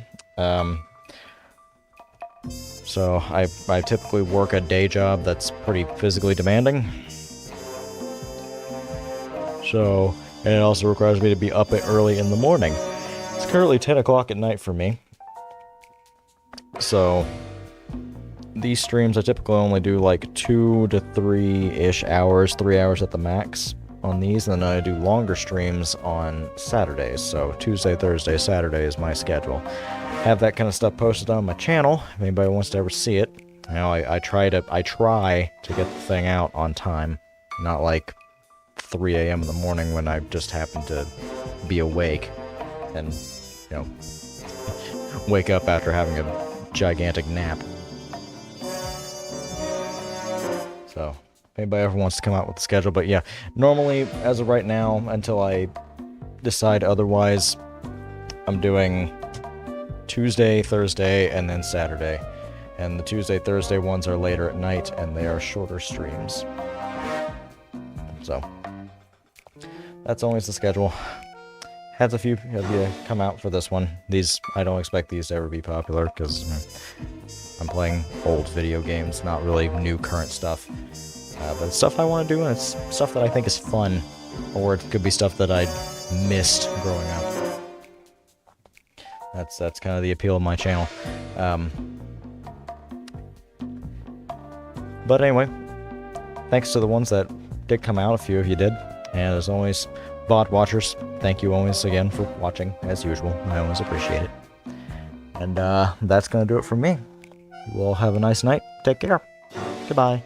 So I typically work a day job that's pretty physically demanding. So, and it also requires me to be up early in the morning. It's currently 10 o'clock at night for me. So these streams I typically only do like 2 to 3-ish hours, 3 hours at the max on these, and then I do longer streams on Saturdays. So Tuesday, Thursday, Saturday is my schedule. Have that kind of stuff posted on my channel if anybody wants to ever see it. You know, I try to get the thing out on time, not like 3 a.m. in the morning when I just happen to be awake and, you know, wake up after having a gigantic nap. So if anybody ever wants to come out with the schedule, but yeah, normally as of right now, until I decide otherwise, I'm doing Tuesday, Thursday, and then Saturday, And the Tuesday, Thursday ones are later at night, and they are shorter streams. So, that's always the schedule. Had a few of you come out for this one. These, I don't expect these to ever be popular, because I'm playing old video games, not really new current stuff. But it's stuff I want to do, and it's stuff that I think is fun. Or it could be stuff that I missed growing up. That's kind of the appeal of my channel. But anyway, thanks to the ones that did come out, a few of you did. And as always, bot watchers, thank you always again for watching, as usual. I always appreciate it. And that's going to do it for me. You all have a nice night. Take care. Goodbye.